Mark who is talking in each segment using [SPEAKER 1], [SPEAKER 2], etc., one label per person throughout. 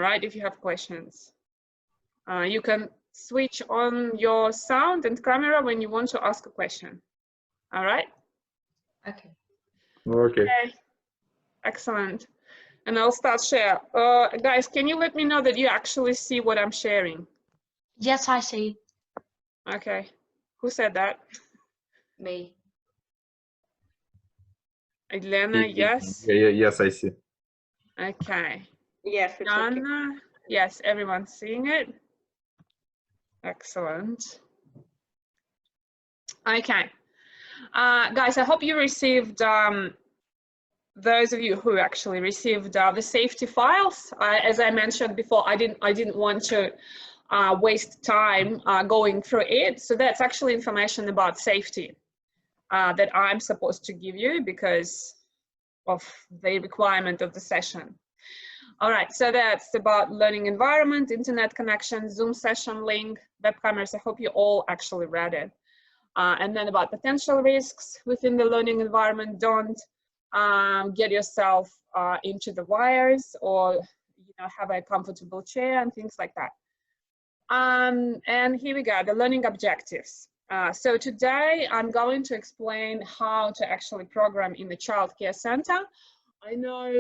[SPEAKER 1] right, if you have questions. You can switch on your sound and camera when you want to ask a question. All right?
[SPEAKER 2] Okay.
[SPEAKER 3] Okay.
[SPEAKER 1] Excellent. And I'll start share. Guys, can you let me know that you actually see what I'm sharing?
[SPEAKER 2] Yes, I see.
[SPEAKER 1] Okay. Who said that?
[SPEAKER 2] Me.
[SPEAKER 1] Elena, yes?
[SPEAKER 3] Yes, I see.
[SPEAKER 1] Okay.
[SPEAKER 4] Yes, it's okay.
[SPEAKER 1] Donna, yes, everyone's seeing it. Excellent. Okay. Guys, I hope you received, those of you who actually received the safety files. As I mentioned before, I didn't want to waste time going through it. So that's actually information about safety that I'm supposed to give you because of the requirement of the session. All right, so that's about learning environment, internet connection, Zoom session link, web cameras. I hope you all actually read it. And then about potential risks within the learning environment. Don't get yourself into the wires, or have a comfortable chair and things like that. And here we go, the learning objectives. So today I'm going to explain how to actually program in the childcare center. I know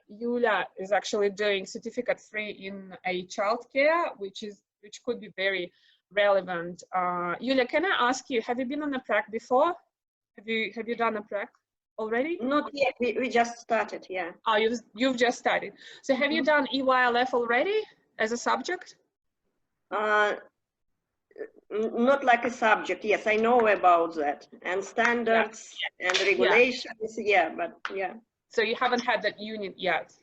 [SPEAKER 1] Yulia is actually doing certificate 3 in a childcare, which could be very relevant. Yulia, can I ask you, have you been on a prac before? Have you done a prac already?
[SPEAKER 4] Not yet. We just started. Yeah.
[SPEAKER 1] Oh, you've just started. So have you done EYLF already as a subject?
[SPEAKER 4] Not like a subject. Yes, I know about that, and standards and regulations. Yeah, but yeah.
[SPEAKER 1] So you haven't had that unit yet.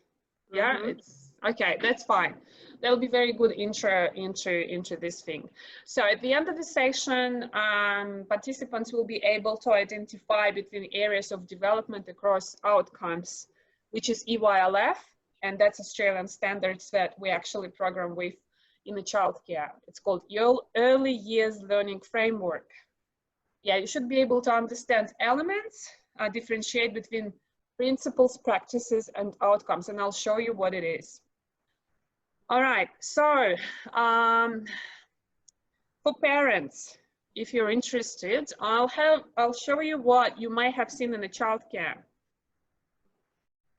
[SPEAKER 1] Yeah, it's okay. That's fine. That'll be very good intro into this thing. So at the end of the session, participants will be able to identify between areas of development across outcomes, which is EYLF, and that's Australian standards that we actually program with in the childcare. It's called Early Years Learning Framework. Yeah, you should be able to understand elements, differentiate between principles, practices, and outcomes, and I'll show you what it is. All right, so for parents, if you're interested, I'll show you what you might have seen in the childcare.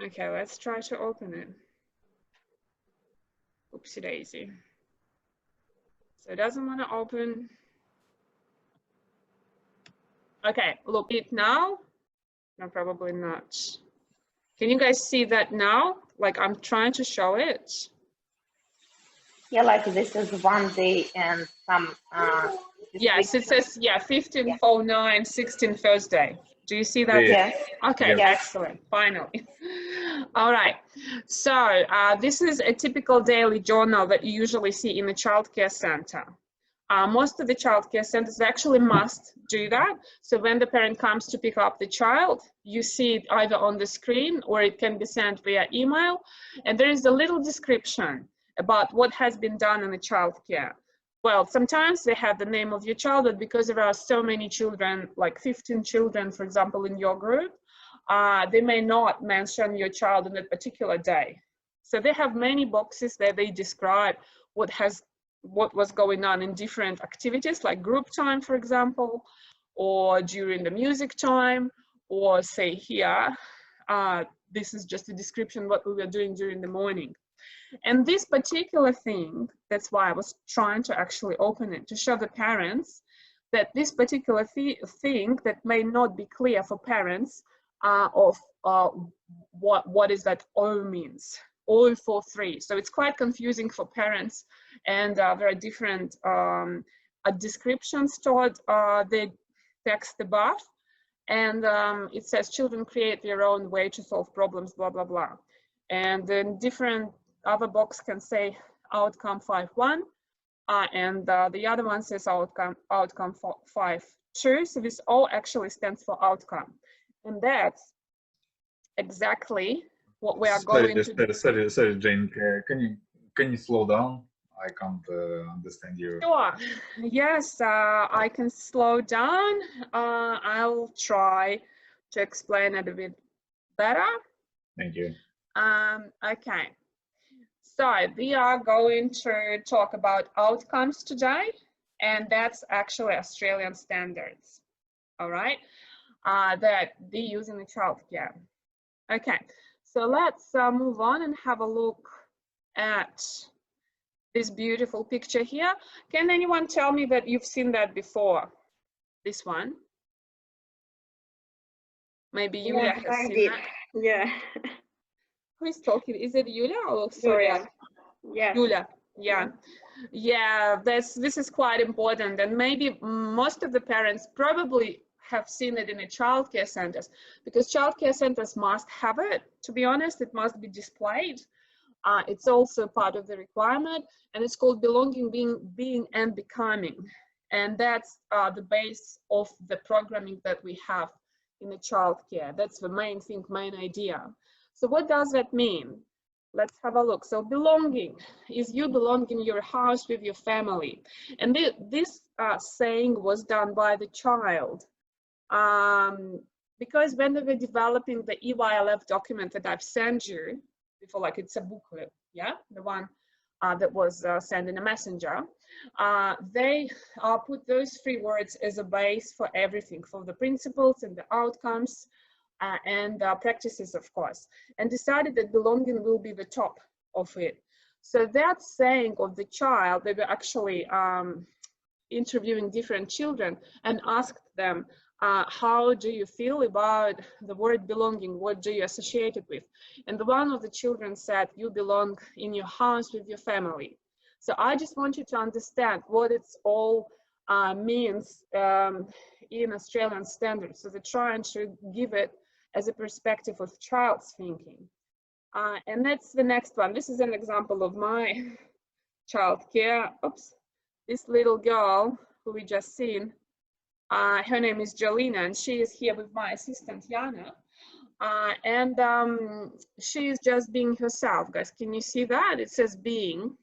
[SPEAKER 1] Okay, let's try to open it. Oopsie daisy. So it doesn't want to open. Okay, look it now. No, probably not. Can you guys see that now? Like I'm trying to show it.
[SPEAKER 5] Yeah, like this is one day and some.
[SPEAKER 1] Yes, it says 15:09, 16 Thursday. Do you see that?
[SPEAKER 5] Yes.
[SPEAKER 1] Okay,
[SPEAKER 5] Yes.
[SPEAKER 1] excellent. Finally. All right. So this is a typical daily journal that you usually see in the childcare center. Most of the childcare centers actually must do that. So when the parent comes to pick up the child, you see it either on the screen or it can be sent via email. And there is a little description about what has been done in the childcare. Well, sometimes they have the name of your child, but because there are so many children, like 15 children, for example, in your group, they may not mention your child on that particular day. So they have many boxes that they describe what was going on in different activities, like group time, for example, or during the music time, or say here, this is just a description of what we were doing during the morning. And this particular thing, that's why I was trying to actually open it, to show the parents that this particular thing that may not be clear for parents of what is that O means. All for 3. So it's quite confusing for parents, and there are different descriptions stored the text above, and it says children create their own way to solve problems, blah blah blah. And then different other box can say outcome 5.1, and the other one says outcome 5.2. So this all actually stands for outcome, and that's exactly what we are going to do.
[SPEAKER 3] Sorry, Jane. Can you slow down? I can't understand you.
[SPEAKER 1] Sure. Yes, I can slow down. I'll try to explain it a bit better.
[SPEAKER 3] Thank you.
[SPEAKER 1] Okay. So we are going to talk about outcomes today, and that's actually Australian standards, all right, that we use in the childcare. Okay, so let's move on and have a look at this beautiful picture here. Can anyone tell me that you've seen that before? This one? Maybe Yulia has
[SPEAKER 4] I
[SPEAKER 1] seen
[SPEAKER 4] did.
[SPEAKER 1] that.
[SPEAKER 4] Yeah.
[SPEAKER 1] Who is talking? Is it Yulia or sorry?
[SPEAKER 4] Yulia. Yeah.
[SPEAKER 1] Yulia. Yeah. Yeah, this is quite important, and maybe most of the parents probably have seen it in the childcare centers, because childcare centers must have it. To be honest, it must be displayed. It's also part of the requirement, and it's called belonging, being and becoming, and that's the base of the programming that we have in the childcare. That's the main thing, main idea. So what does that mean? Let's have a look. So belonging is you belong in your house with your family. And this saying was done by the child. Because when they were developing the EYLF document that I've sent you before, like it's a booklet, yeah, the one that was sent in a messenger, they put those 3 words as a base for everything, for the principles and the outcomes, and practices, of course, and decided that belonging will be the top of it. So that saying of the child, they were actually interviewing different children and asked them, how do you feel about the word belonging? What do you associate it with? And one of the children said, you belong in your house with your family. So I just want you to understand what it's all means in Australian standards. So they're trying to give it as a perspective of child's thinking. And that's the next one. This is an example of my childcare. Oops, this little girl who we just seen, her name is Jolina, and she is here with my assistant Yana. She is just being herself, guys. Can you see that? It says being.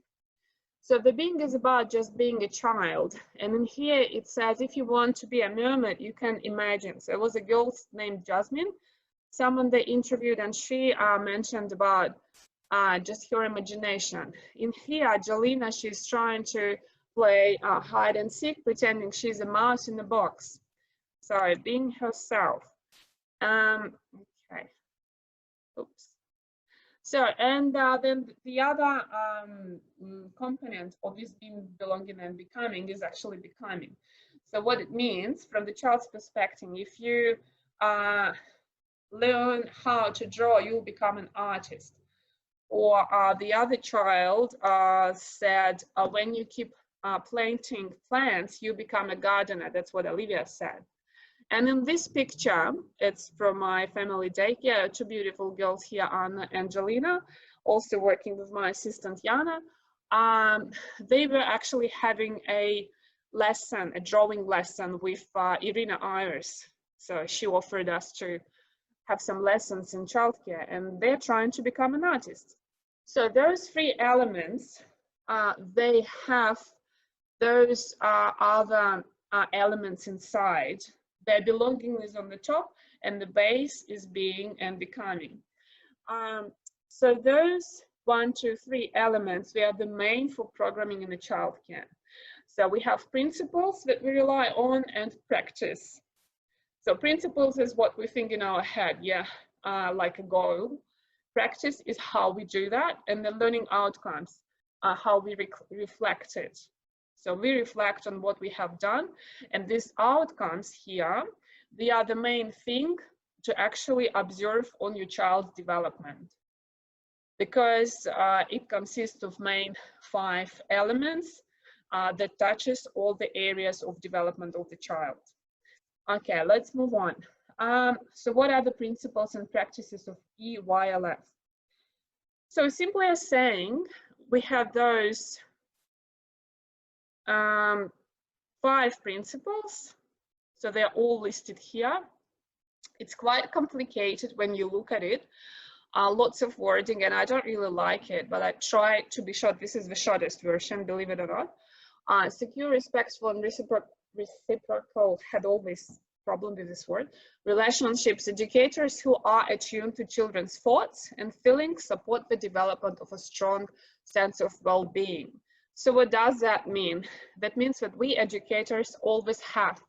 [SPEAKER 1] So the being is about just being a child. And in here it says, if you want to be a mermaid, you can imagine. So it was a girl named Jasmine, someone they interviewed, and she mentioned about just her imagination. In here, Jolina, she's trying to play hide and seek, pretending she's a mouse in the box. So being herself. Okay. Oops. So, and then the other component of this being, belonging, and becoming is actually becoming. So what it means from the child's perspective, if you learn how to draw, you'll become an artist. Or the other child said, when you keep planting plants, you become a gardener. That's what Olivia said. And in this picture, it's from my family daycare, 2 beautiful girls here, Anna and Angelina, also working with my assistant Yana. They were actually having a lesson, a drawing lesson with Irina Iris. So she offered us to have some lessons in childcare, and they're trying to become an artist. So those 3 elements, they have those other elements inside. Their belonging is on the top, and the base is being and becoming. So those 1, 2, 3 elements, they are the main for programming in the childcare. So we have principles that we rely on and practice. So principles is what we think in our head, yeah, like a goal. Practice is how we do that, and the learning outcomes are how we reflect it. So we reflect on what we have done, and these outcomes here, they are the main thing to actually observe on your child's development, because it consists of main 5 elements that touches all the areas of development of the child. Okay, let's move on. So what are the principles and practices of EYLF? So simply as saying, we have those 5 principles. So they're all listed here. It's quite complicated when you look at it. Lots of wording, and I don't really like it, but I try to be short. This is the shortest version, believe it or not. Secure, respectful, and reciprocal, had always problem with this word. Relationships, educators who are attuned to children's thoughts and feelings support the development of a strong sense of well-being. So what does that mean? That means that we educators always have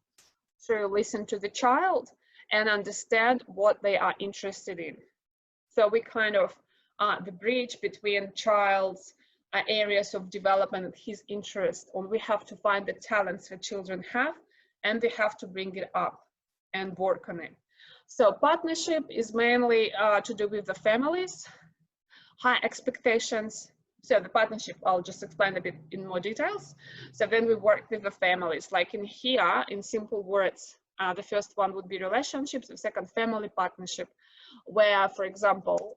[SPEAKER 1] to listen to the child and understand what they are interested in. So we kind of the bridge between child's areas of development and his interest, or we have to find the talents that children have, and they have to bring it up and work on it. So partnership is mainly to do with the families, high expectations. So the partnership, I'll just explain a bit in more details. So then we work with the families, like in here, in simple words, the first one would be relationships, the second family partnership, where, for example,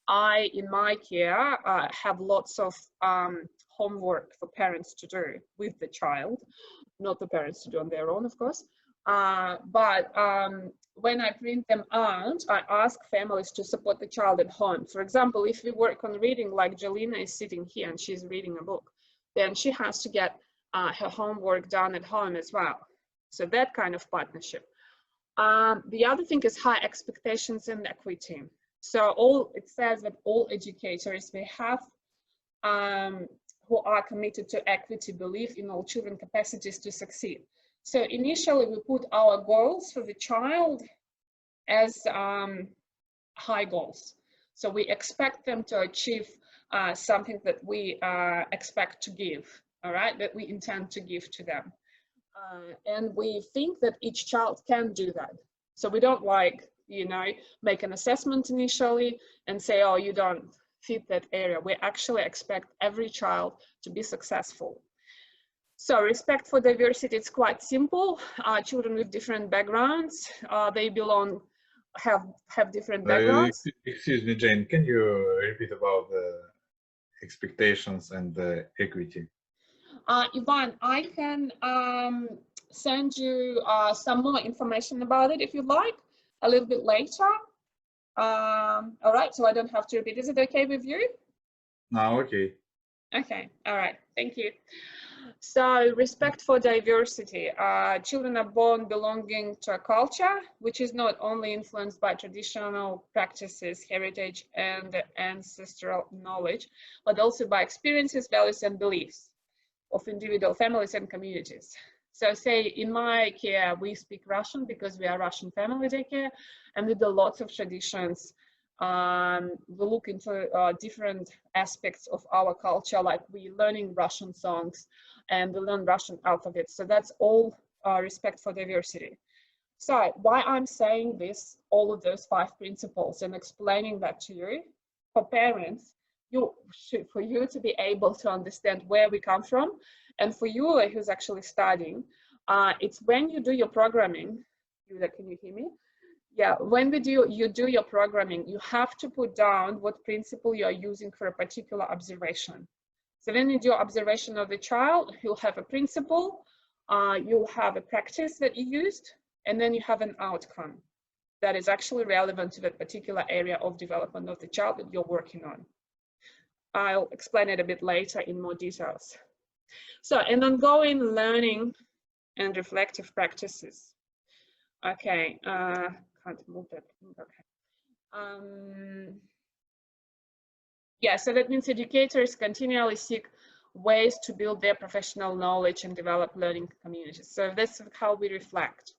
[SPEAKER 1] I, in my care, have lots of homework for parents to do with the child, not the parents to do on their own, of course. But when I print them out, I ask families to support the child at home. For example, if we work on reading, like Jelena is sitting here and she's reading a book, then she has to get her homework done at home as well. So that kind of partnership. The other thing is high expectations and equity. So it says that all educators, they have who are committed to equity, believe in all children's capacities to succeed. So initially we put our goals for the child as high goals. So we expect them to achieve something that we expect to give, all right, that we intend to give to them. And we think that each child can do that. So we don't make an assessment initially and say, oh, you don't fit that area. We actually expect every child to be successful. So respect for diversity, it's quite simple. Children with different backgrounds, they have different backgrounds.
[SPEAKER 3] Excuse me, Jane, can you repeat about the expectations and the equity?
[SPEAKER 1] Ivan, I can send you some more information about it if you'd like, a little bit later. All right, so I don't have to repeat. Is it okay with you?
[SPEAKER 3] No, okay.
[SPEAKER 1] Okay, all right, thank you. So respect for diversity. Children are born belonging to a culture which is not only influenced by traditional practices, heritage, and ancestral knowledge, but also by experiences, values, and beliefs of individual families and communities. So say in my care, we speak Russian because we are Russian family daycare, and with lots of traditions, we look into different aspects of our culture, like we learning Russian songs and we learn Russian alphabet. So that's all respect for diversity. So why I'm saying this, all of those 5 principles and explaining that to you, for parents, for you to be able to understand where we come from, and for you who's actually studying, it's when you do your programming, can you hear me? Yeah, when you do your programming, you have to put down what principle you are using for a particular observation. So when you do observation of the child, you'll have a principle, you'll have a practice that you used, and then you have an outcome that is actually relevant to that particular area of development of the child that you're working on. I'll explain it a bit later in more details. So, and ongoing learning and reflective practices. Okay, can't move that. Okay. Yeah, so that means educators continually seek ways to build their professional knowledge and develop learning communities. So that's how we reflect.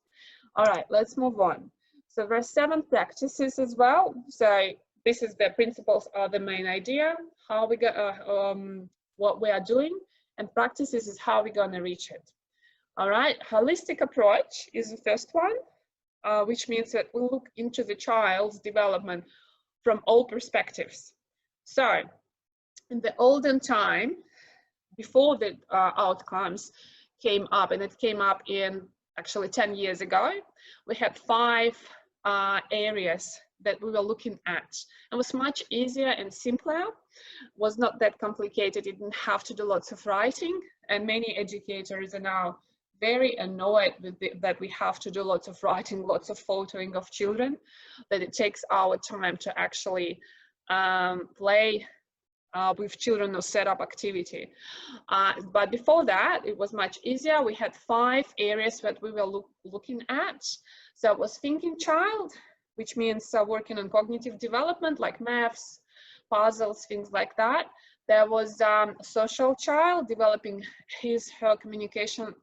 [SPEAKER 1] All right, let's move on. So there are 7 practices as well. So this is the principles are the main idea, how we go, what we are doing, and practices is how we're going to reach it. All right, holistic approach is the first one, which means that we look into the child's development from all perspectives. So in the olden time, before the outcomes came up, and it came up in actually 10 years ago, we had 5 areas that we were looking at. It was much easier and simpler, was not that complicated, it didn't have to do lots of writing, and many educators are now very annoyed with that we have to do lots of writing, lots of photoing of children, that it takes our time to actually play with children or set up activity. But before that, it was much easier. We had 5 areas that we were looking at. So it was thinking child, which means working on cognitive development like maths, puzzles, things like that. There was a social child developing her communication,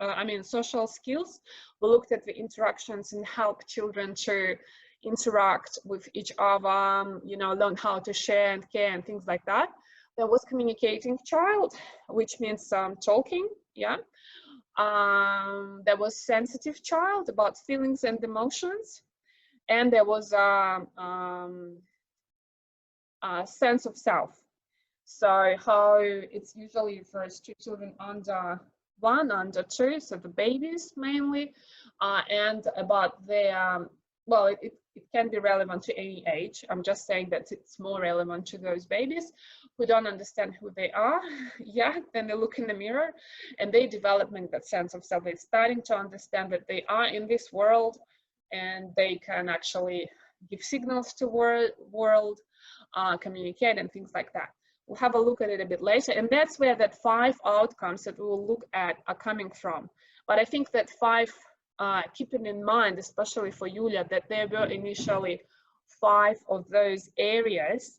[SPEAKER 1] social skills. We looked at the interactions and helped children to interact with each other, learn how to share and care and things like that. There was communicating child, which means talking, yeah. There was sensitive child about feelings and emotions. And there was a sense of self. So how it's usually refers to children under 1, under 2, so the babies mainly, and about their, well, it can be relevant to any age. I'm just saying that it's more relevant to those babies who don't understand who they are yet. Then they look in the mirror and they developing that sense of self. They're starting to understand that they are in this world and they can actually give signals to world, communicate and things like that. We'll have a look at it a bit later, and that's where that 5 outcomes that we will look at are coming from. But I think that 5, keeping in mind, especially for Yulia, that there were initially 5 of those areas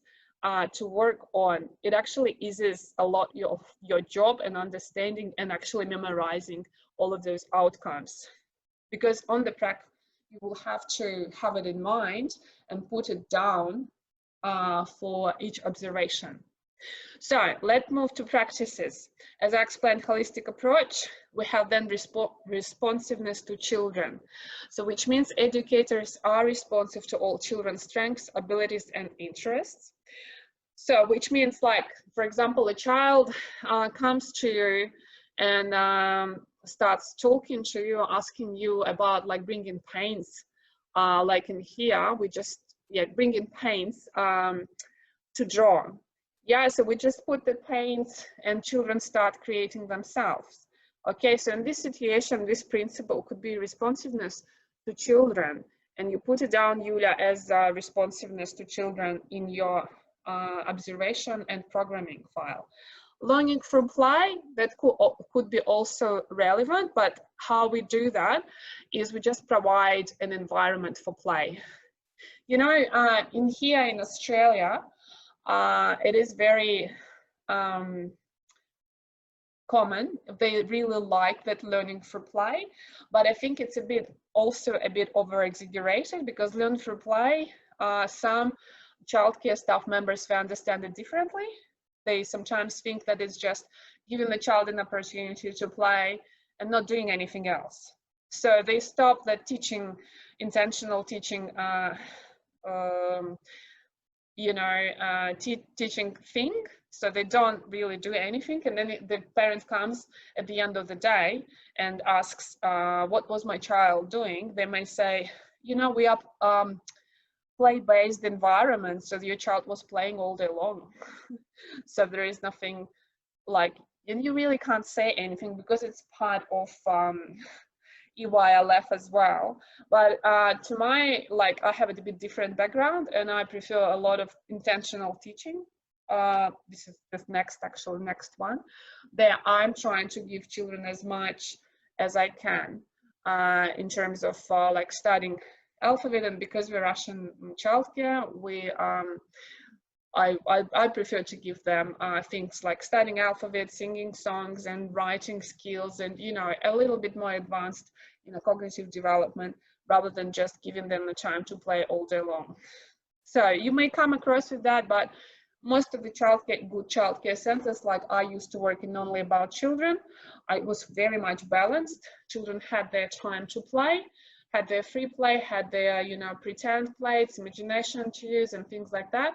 [SPEAKER 1] to work on. It actually eases a lot of your job and understanding and actually memorizing all of those outcomes. Because on the practice, you will have to have it in mind and put it down for each observation. So let's move to practices. As I explained, holistic approach, we have then responsiveness to children. So which means educators are responsive to all children's strengths, abilities, and interests. So which means, like, for example, a child comes to you and starts talking to you, asking you about like bringing paints. Like in here, we just, bringing paints to draw. Yeah, so we just put the paints and children start creating themselves. Okay, so in this situation, this principle could be responsiveness to children. And you put it down, Yulia, as responsiveness to children in your observation and programming file. Learning from play, that could be also relevant, but how we do that is we just provide an environment for play. You know, in here in Australia, it is very common. They really like that learning through play, but I think it's also a bit over exaggerated, because learn through play, some childcare staff members, they understand it differently. They sometimes think that it's just giving the child an opportunity to play and not doing anything else. So they stop that teaching, intentional teaching, teaching thing. So they don't really do anything, and then the parent comes at the end of the day and asks, what was my child doing? They may say, we are play-based environment, so your child was playing all day long. So there is nothing like, and you really can't say anything because it's part of EYLF as well. But to my, I have a bit different background, and I prefer a lot of intentional teaching. This is the next one. There I'm trying to give children as much as I can in terms of studying alphabet, and because we're Russian childcare, I prefer to give them things like studying alphabet, singing songs, and writing skills, and a little bit more advanced cognitive development, rather than just giving them the time to play all day long. So you may come across with that, but most of the good childcare centers, like I used to work in Only About Children, it was very much balanced. Children had their time to play, had their free play, had their pretend plays, imagination to use, and things like that.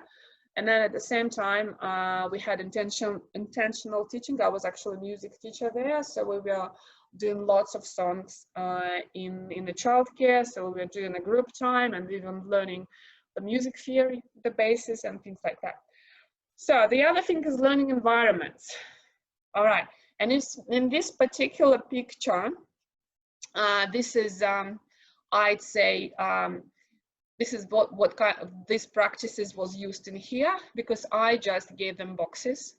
[SPEAKER 1] And then at the same time, we had intentional teaching. I was actually a music teacher there, so we were doing lots of songs in the childcare. So we were doing a group time and even learning the music theory, the basis, and things like that. So the other thing is learning environments. All right, and in this particular picture, this is, I'd say, this is what kind of these practices was used in here, because I just gave them boxes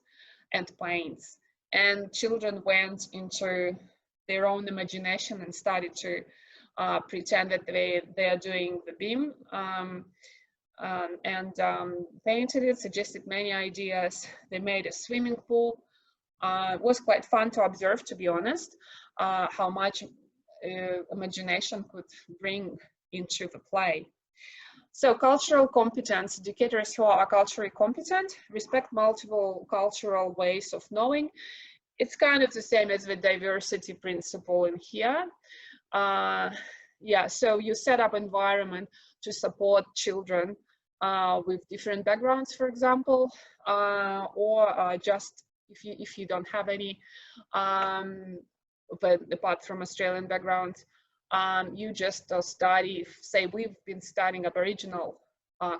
[SPEAKER 1] and paints, and children went into their own imagination and started to pretend that they are doing the beam painted it, suggested many ideas. They made a swimming pool. It was quite fun to observe, to be honest, how much imagination could bring into the play. So cultural competence, educators who are culturally competent respect multiple cultural ways of knowing. It's kind of the same as the diversity principle in here. Yeah, so you set up environment to support children with different backgrounds, for example, or just if you don't have any, but apart from Australian background, you just study, say we've been studying Aboriginal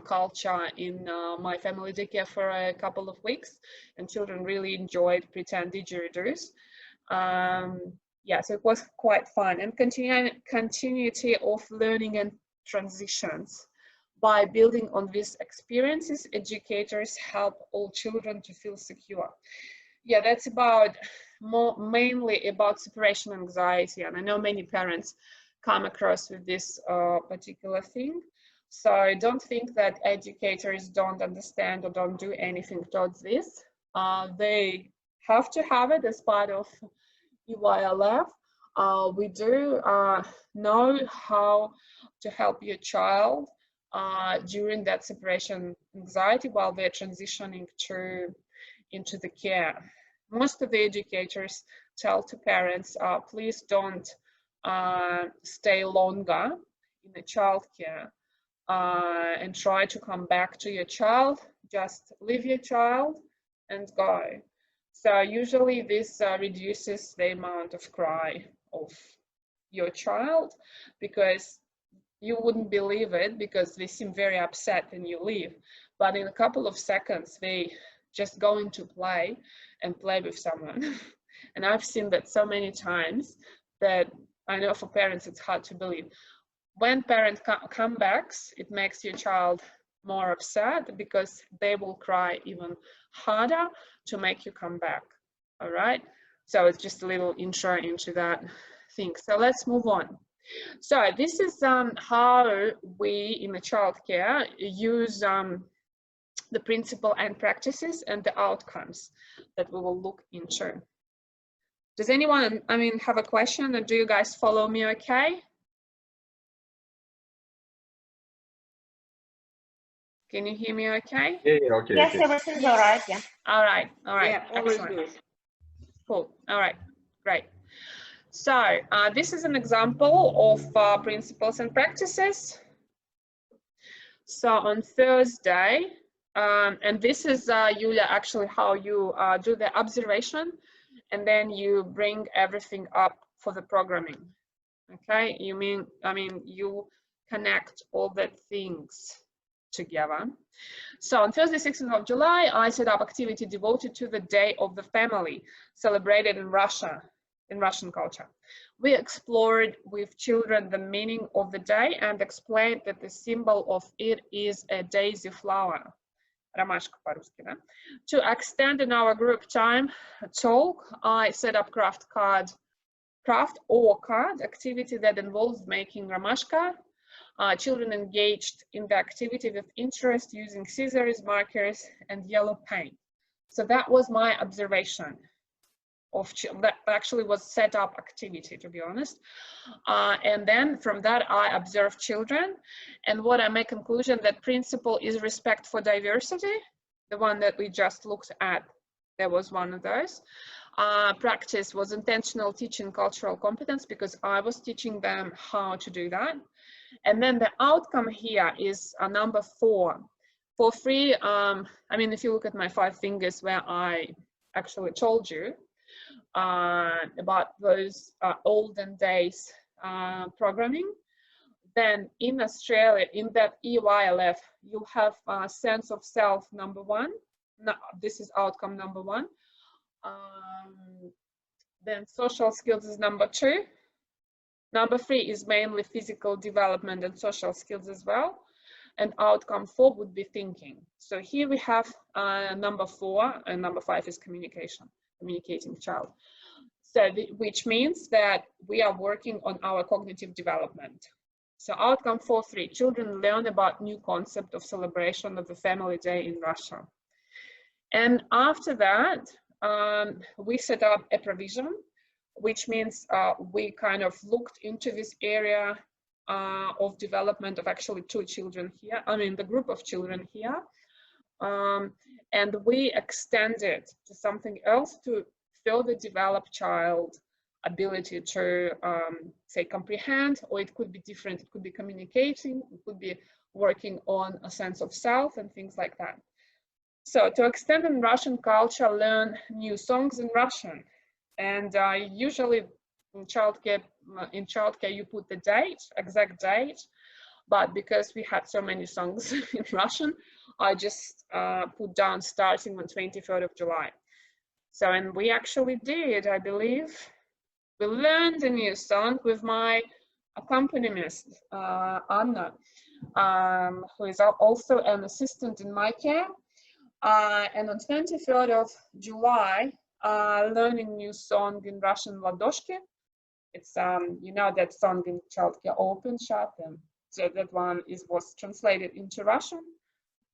[SPEAKER 1] culture in my family daycare for a couple of weeks, and children really enjoyed pretend didgeridoos. Yeah, so it was quite fun, and continuity of learning and transitions. By building on these experiences, educators help all children to feel secure. Yeah, that's about mainly about separation anxiety, and I know many parents come across with this particular thing. So I don't think that educators don't understand or don't do anything towards this. They have to have it as part of EYLF. We do know how to help your child during that separation anxiety while they're transitioning into the care. Most of the educators tell to parents, please don't stay longer in the childcare and try to come back to your child. Just leave your child and go. So usually this reduces the amount of cry of your child, because you wouldn't believe it, because they seem very upset when you leave, but in a couple of seconds they just go into play and play with someone. And I've seen that so many times that I know for parents it's hard to believe. When parents come back, it makes your child more upset, because they will cry even harder to make you come back. All right, so it's just a little intro into that thing. So let's move on. So this is how we in the childcare use the principle and practices and the outcomes that we will look into. Does anyone, have a question, or do you guys follow me okay? Can you hear me okay?
[SPEAKER 3] Yeah, okay.
[SPEAKER 5] Yes,
[SPEAKER 3] Okay.
[SPEAKER 5] everything's all right, yeah.
[SPEAKER 1] All right,
[SPEAKER 4] Yeah, always
[SPEAKER 1] excellent.
[SPEAKER 4] good.
[SPEAKER 1] Cool, all right, great. So this is an example of principles and practices. So on Thursday, and this is, Yulia, actually how you do the observation, and then you bring everything up for the programming. Okay, you connect all the things together. So on Thursday, 16th of July, I set up activity devoted to the Day of the Family, celebrated in Russia, in Russian culture. We explored with children the meaning of the day and explained that the symbol of it is a daisy flower. Ромашка по-русски, да? To extend in our group time talk, I set up craft or card activity that involves making ромашка. Children engaged in the activity with interest, using scissors, markers, and yellow paint. So that was my observation of that actually was set up activity, to be honest. And then from that, I observed children. And what I make conclusion that principle is respect for diversity, the one that we just looked at, there was one of those. Practice was intentional teaching cultural competence, because I was teaching them how to do that. And then the outcome here is number 4. For free, if you look at my 5 fingers where I actually told you about those olden days programming, then in Australia, in that EYLF, you have a sense of self, number 1. No, this is outcome number 1. Then social skills is number 2. Number 3 is mainly physical development and social skills as well. And outcome 4 would be thinking. So here we have number 4, and number 5 is communication, communicating child. So which means that we are working on our cognitive development. So outcome 4.3, children learn about new concept of celebration of the family day in Russia. And after that, we set up a provision, which means we kind of looked into this area of development of actually 2 children here, I mean the group of children here, and we extended to something else to further develop child ability to say comprehend, or it could be different, it could be communicating, it could be working on a sense of self and things like that. So to extend in Russian culture, learn new songs in Russian. And usually in childcare you put the date, exact date, but because we had so many songs in Russian, I just put down starting on 23rd of July. So, and we actually did, I believe, we learned a new song with my accompanist, Anna, who is also an assistant in my care. And on 23rd of July, learning new song in Russian, Ladoshki. It's, you know, that song in childcare, open, shut, and so that one was translated into Russian.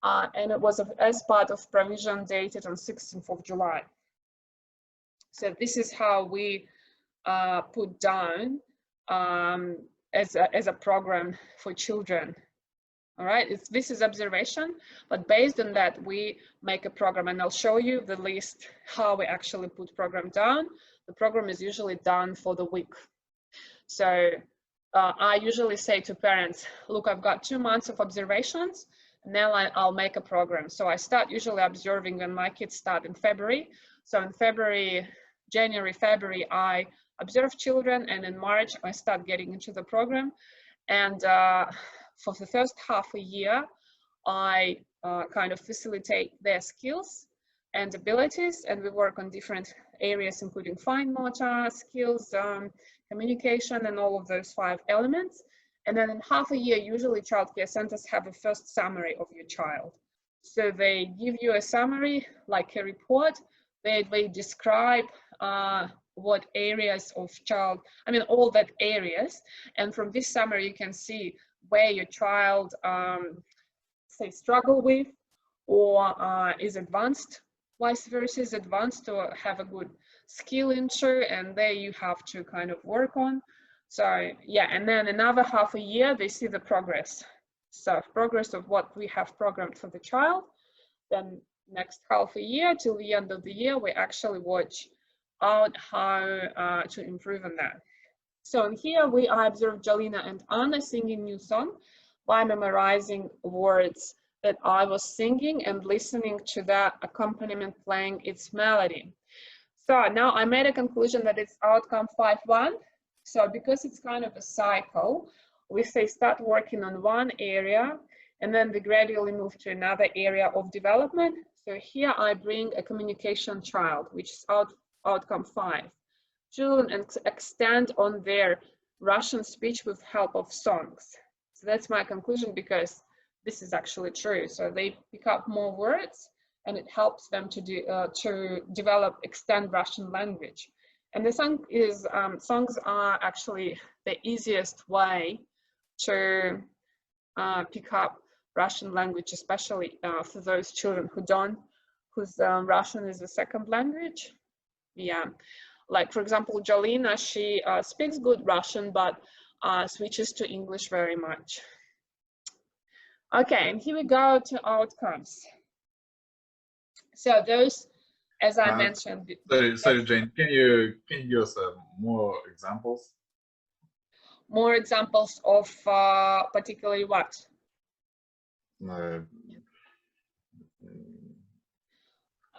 [SPEAKER 1] And it was as part of provision dated on 16th of July. So this is how we put down as a program for children. All right, this is observation, but based on that, we make a program, and I'll show you the list how we actually put program down. The program is usually done for the week. So I usually say to parents, look, I've got 2 months of observations, and then I'll make a program. So I start usually observing when my kids start in February. So in January, February, I observe children, and in March, I start getting into the program. And for the first half a year, I kind of facilitate their skills and abilities, and we work on different areas, including fine motor skills, communication, and all of those 5 elements. And then in half a year, usually childcare centers have a first summary of your child. So they give you a summary, like a report. They describe what areas of child, I mean, all that areas. And from this summary, you can see where your child, say, struggle with, or is advanced, vice versa, is advanced or have a good skill into, and there you have to kind of work on. So yeah, and then another half a year, they see the progress. So progress of what we have programmed for the child. Then next half a year till the end of the year, we actually watch out how to improve on that. So in here I observed Jalina and Anna singing new song by memorizing words that I was singing and listening to that accompaniment playing its melody. So now I made a conclusion that it's outcome 5.1. So because it's kind of a cycle, we say start working on one area and then we gradually move to another area of development. So here I bring a communication child, which is outcome 5. Children extend on their Russian speech with help of songs. So that's my conclusion, because this is actually true. So they pick up more words, and it helps them to develop, extend Russian language. And the songs are actually the easiest way to pick up Russian language, especially for those children whose Russian is a second language. Yeah. Like, for example, Jolina, she speaks good Russian, but switches to English very much. Okay, and here we go to outcomes. So those, as I mentioned.
[SPEAKER 3] Sorry, Jane, can you give us more examples?
[SPEAKER 1] More examples of particularly what?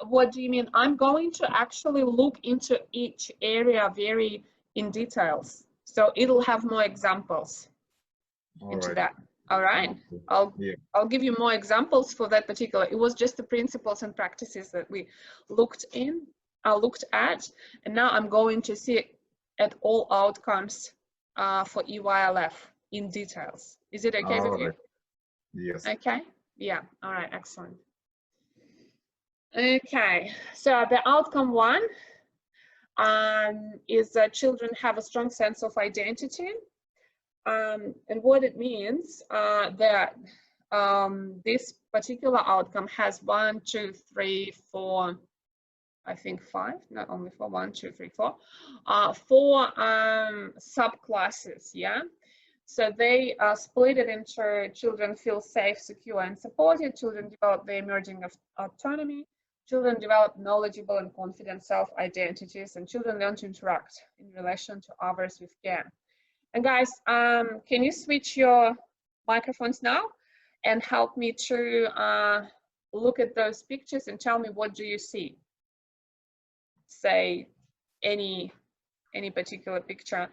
[SPEAKER 1] What do you mean? I'm going to actually look into each area very in details. So it'll have more examples into that. All right. I'll give you more examples for that particular. It was just the principles and practices that we looked at, and now I'm going to see at all outcomes for EYLF in details. Is it okay with you?
[SPEAKER 3] Yes.
[SPEAKER 1] Okay. Yeah. All right. Excellent. Okay, so the outcome 1 is that children have a strong sense of identity. And what it means that this particular outcome has 1, 2, 3, 4, I think 5, not only 4, 1, 2, 3, 4, 4 subclasses, yeah? So they split it into children feel safe, secure, and supported, children develop the emerging of autonomy, children develop knowledgeable and confident self-identities, and children learn to interact in relation to others with care. And guys, can you switch your microphones now and help me to look at those pictures and tell me what do you see? Say any particular picture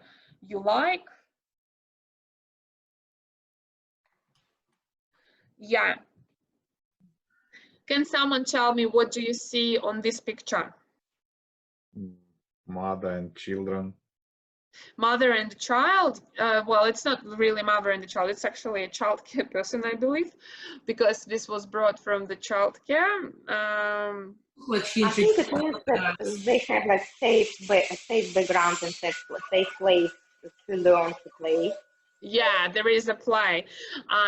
[SPEAKER 1] you like. Yeah. Can someone tell me what do you see on this picture?
[SPEAKER 3] Mother and children.
[SPEAKER 1] Mother and child. Well, it's not really mother and the child. It's actually a childcare person, I believe, because this was brought from the childcare.
[SPEAKER 5] I think it means that they have like safe background and safe place to learn to play.
[SPEAKER 1] Yeah, there is a play.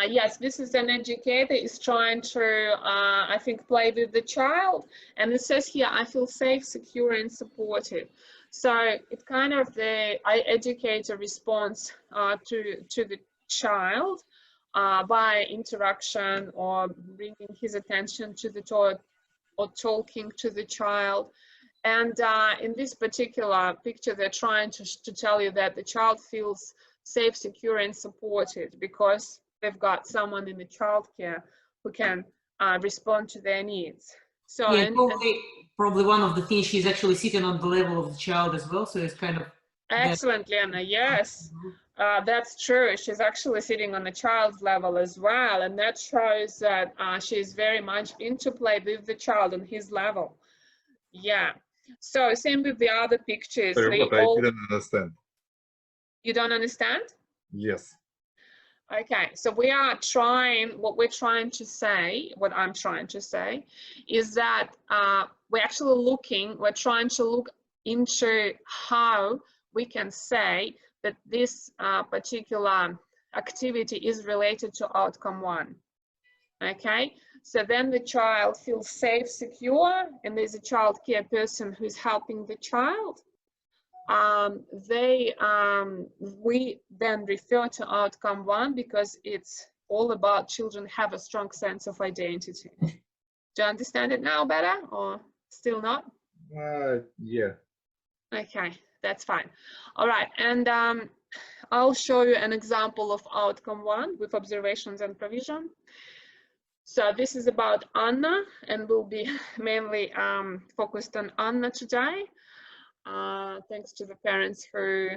[SPEAKER 1] Yes, this is an educator is trying to, I think, play with the child. And it says here, I feel safe, secure, and supported. So it's kind of the educator response to the child by interaction or bringing his attention to the toy or talking to the child. And in this particular picture, they're trying to tell you that the child feels safe, secure, and supported because they've got someone in the childcare who can respond to their needs. So
[SPEAKER 6] yeah, probably one of the things, she's actually sitting on the level of the child as well, so it's kind of
[SPEAKER 1] excellent, Lena. Yes, that's true. She's actually sitting on the child's level as well, and that shows that she's very much into play with the child on his level. Yeah. So same with the other pictures.
[SPEAKER 3] Sorry, but I didn't understand.
[SPEAKER 1] You don't understand?
[SPEAKER 3] Yes.
[SPEAKER 1] Okay, so we are trying, what we're trying to say, what I'm trying to say, is that we're actually we're trying to look into how we can say that this particular activity is related to outcome 1. Okay, so then the child feels safe, secure, and there's a child care person who's helping the child. We then refer to outcome 1 because it's all about children have a strong sense of identity. Do you understand it now better or still not?
[SPEAKER 3] Yeah.
[SPEAKER 1] Okay, that's fine. All right, and I'll show you an example of outcome 1 with observations and provision. So this is about Anna, and we'll be mainly focused on Anna today. Thanks to the parents who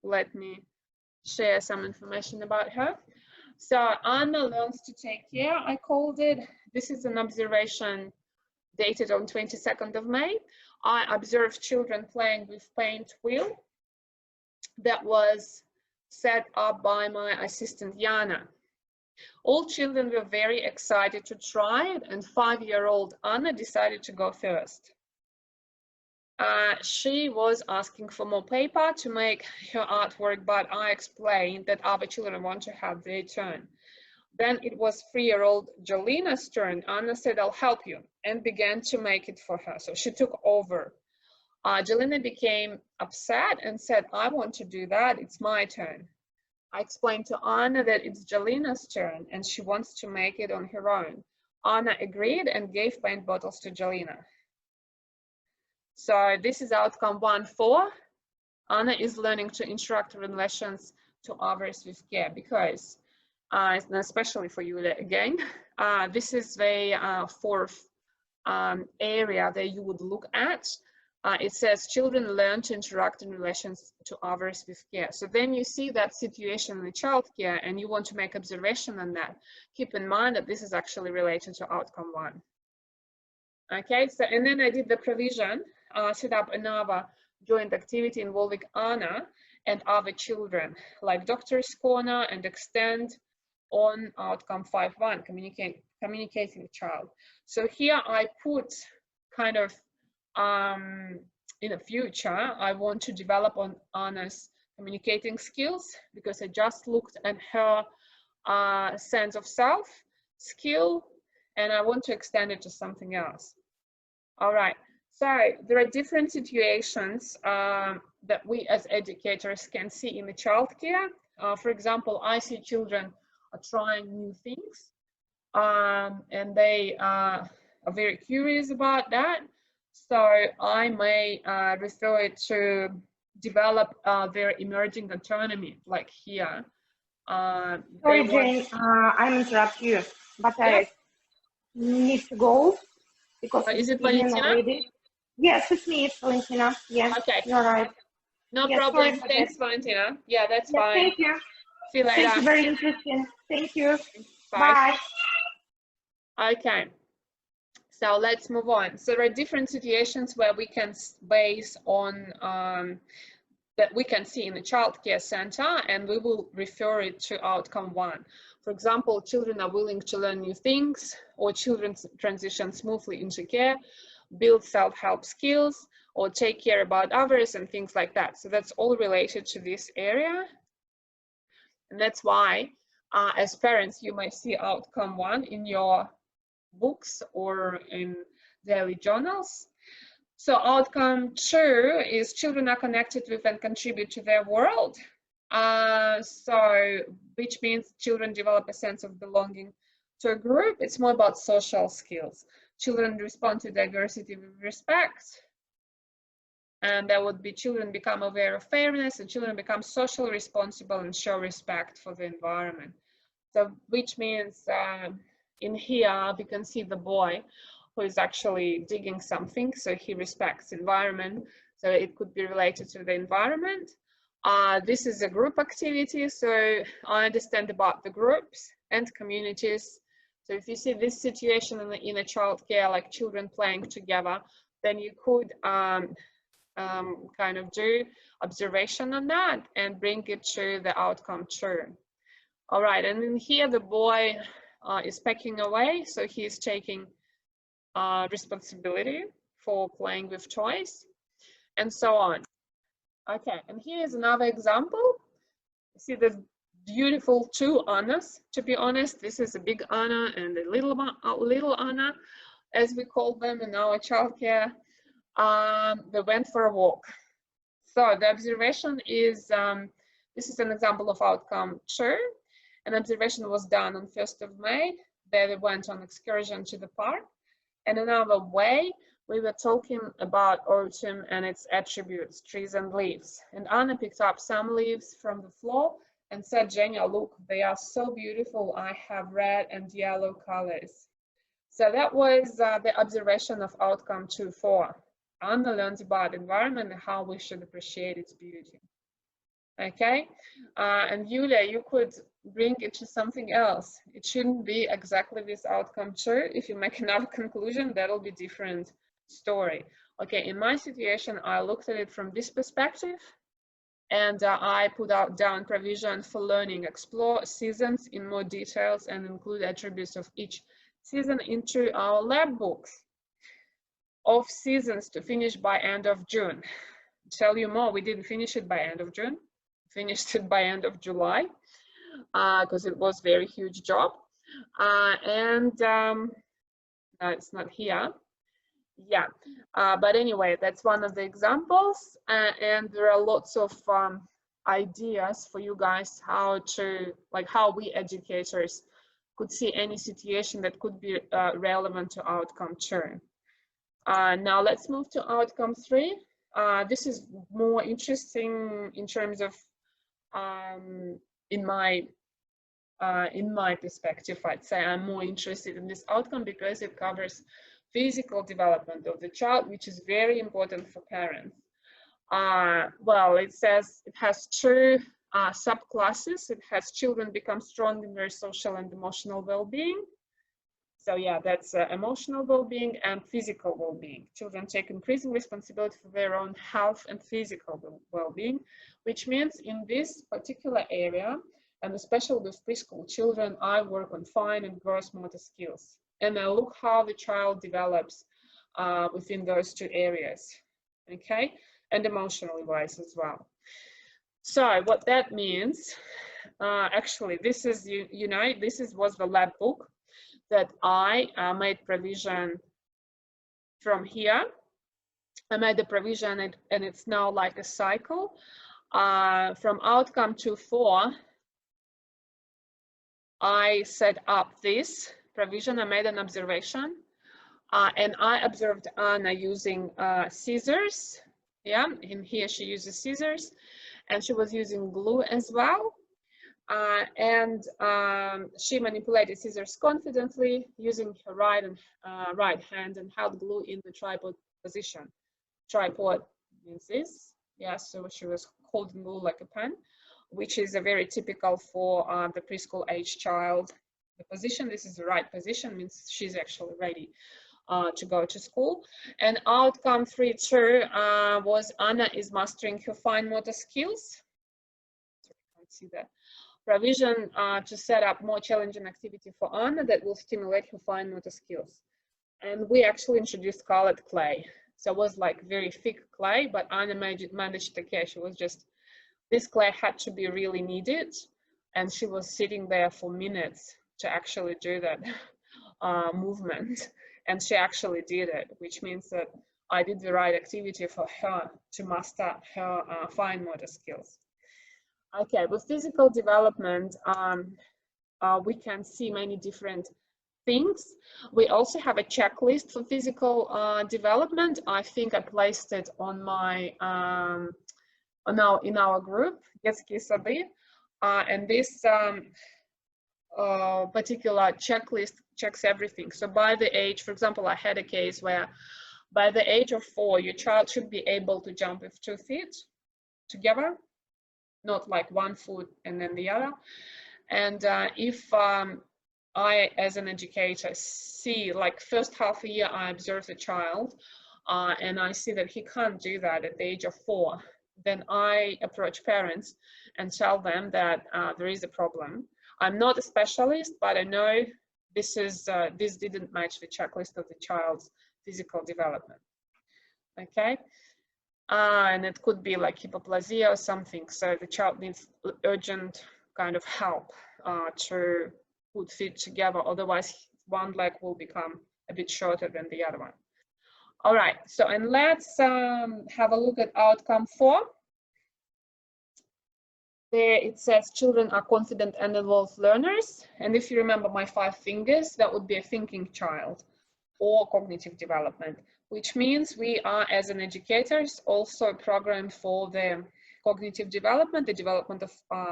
[SPEAKER 1] let me share some information about her. So Anna learns to take care, I called it. This is an observation dated on 22nd of May. I observed children playing with paint wheel that was set up by my assistant Jana. All children were very excited to try it, and 5-year-old Anna decided to go first. She was asking for more paper to make her artwork, but I explained that other children want to have their turn. Then it was 3-year-old Jolina's turn. Anna said, I'll help you, and began to make it for her. So she took over. Jolina became upset and said, I want to do that. It's my turn. I explained to Anna that it's Jolina's turn and she wants to make it on her own. Anna agreed and gave paint bottles to Jolina. So this is outcome 1-4. Anna is learning to interact in relations to others with care because, especially for you again, this is the 4th area that you would look at. It says children learn to interact in relations to others with care. So then you see that situation in the child care and you want to make observation on that. Keep in mind that this is actually related to outcome 1. Okay, so and then I did the provision, set up another joint activity involving Anna and other children, like Doctor's Corner, and extend on outcome 5-1, communicating with child. So here I put kind of in the future, I want to develop on Anna's communicating skills, because I just looked at her sense of self, skill, and I want to extend it to something else. All right, so there are different situations that we as educators can see in the childcare. For example, I see children are trying new things, and they are very curious about that. So I may refer it to develop their emerging autonomy, like here.
[SPEAKER 5] Sorry, Jane, I'm interrupt you, but I need to go because
[SPEAKER 1] Is it
[SPEAKER 5] evening
[SPEAKER 1] Valentina?
[SPEAKER 5] already. Yes, it's me, it's Valentina. Yes,
[SPEAKER 1] Okay.
[SPEAKER 5] you're right.
[SPEAKER 1] No
[SPEAKER 5] Yeah,
[SPEAKER 1] problem.
[SPEAKER 5] sorry for
[SPEAKER 1] Thanks, Valentina. Yeah, that's
[SPEAKER 5] Yeah,
[SPEAKER 1] fine.
[SPEAKER 5] thank you.
[SPEAKER 1] See you later.
[SPEAKER 5] Thank you, very interesting. Thank you.
[SPEAKER 1] Bye.
[SPEAKER 5] Bye.
[SPEAKER 1] Okay. So let's move on. So there are different situations where we can base on that we can see in the childcare center, and we will refer it to outcome 1. For example, children are willing to learn new things, or children transition smoothly into care, build self-help skills, or take care about others, and things like that. So that's all related to this area. And that's why, as parents, you might see outcome 1 in your books or in daily journals. So outcome 2 is children are connected with and contribute to their world. Which means children develop a sense of belonging to a group. It's more about social skills. Children respond to diversity with respect. And that would be children become aware of fairness, and children become socially responsible and show respect for the environment. So which means in here we can see the boy who is actually digging something, so he respects environment, so it could be related to the environment. This is a group activity, so I understand about the groups and communities. So if you see this situation in a childcare, like children playing together, then you could kind of do observation on that and bring it to the outcome 2. All right, and in here the boy is packing away, so he's taking responsibility for playing with toys, and so on. Okay, and here is another example. See the beautiful 2 Annas. To be honest, this is a big Anna and a little Anna, as we call them in our childcare. They went for a walk. So the observation is, this is an example of outcome 2. An observation was done on 1st of May. They went on excursion to the park. And another way, we were talking about autumn and its attributes, trees and leaves. And Anna picked up some leaves from the floor and said, Genia, look, they are so beautiful. I have red and yellow colors. So that was the observation of outcome 2-4. Anna learns about environment and how we should appreciate its beauty. Okay, and Yulia, you could bring it to something else. It shouldn't be exactly this outcome 2. If you make another conclusion, that'll be different story. Okay, in my situation, I looked at it from this perspective, and I put down provision for learning, explore seasons in more details, and include attributes of each season into our lab books. Of seasons to finish by end of June. Tell you more, we didn't finish it by end of June. Finished it by end of July because it was very huge job. No, it's not here. Yeah, but anyway, that's one of the examples, and there are lots of ideas for you guys how we educators could see any situation that could be relevant to outcome 2. Now let's move to outcome 3. This is more interesting in terms of in my perspective. I'd say I'm more interested in this outcome because it covers physical development of the child, which is very important for parents. Well, it says it has 2 subclasses. It has children become strong in their social and emotional well-being. So yeah, that's emotional well-being and physical well-being. Children take increasing responsibility for their own health and physical well-being, which means in this particular area, and especially with preschool children, I work on fine and gross motor skills. And I look how the child develops within those 2 areas, okay? And emotionally wise as well. So what that means, actually, this is, you know, was the lab book that I made provision from here. I made the provision and it's now like a cycle. From outcome 2.4, I set up this provision. I made an observation and I observed Anna using scissors. Yeah, in here she uses scissors and she was using glue as well. She manipulated scissors confidently using her right hand and held glue in the tripod position. Tripod means this, yeah, so she was holding glue like a pen, which is a very typical for the preschool age child. The position, this is the right position, means she's actually ready to go to school. And outcome 3.2 was Anna is mastering her fine motor skills. So you can't see that. Provision to set up more challenging activity for Anna that will stimulate her fine motor skills. And we actually introduced colored clay. So it was like very thick clay, but Anna managed to catch. It was just, this clay had to be really kneaded, and she was sitting there for minutes to actually do that movement. And she actually did it, which means that I did the right activity for her to master her fine motor skills. Okay, with physical development, we can see many different things. We also have a checklist for physical development. I think I placed it on my in our group, Детские сады, and this particular checklist checks everything. So by the age, for example, I had a case where by the age of 4, your child should be able to jump with 2 feet together, not like 1 foot and then the other. And if I, as an educator, see like first half a year, I observe the child and I see that he can't do that at the age of 4, then I approach parents and tell them that there is a problem. I'm not a specialist, but I know this didn't match the checklist of the child's physical development. Okay, and it could be like hypoplasia or something. So the child needs urgent kind of help to put feet together. Otherwise, one leg will become a bit shorter than the other one. All right. So, and let's have a look at outcome 4. There it says children are confident and involved learners. And if you remember my 5 fingers, that would be a thinking child or cognitive development, which means we are, as an educators, also programmed for the cognitive development, the development of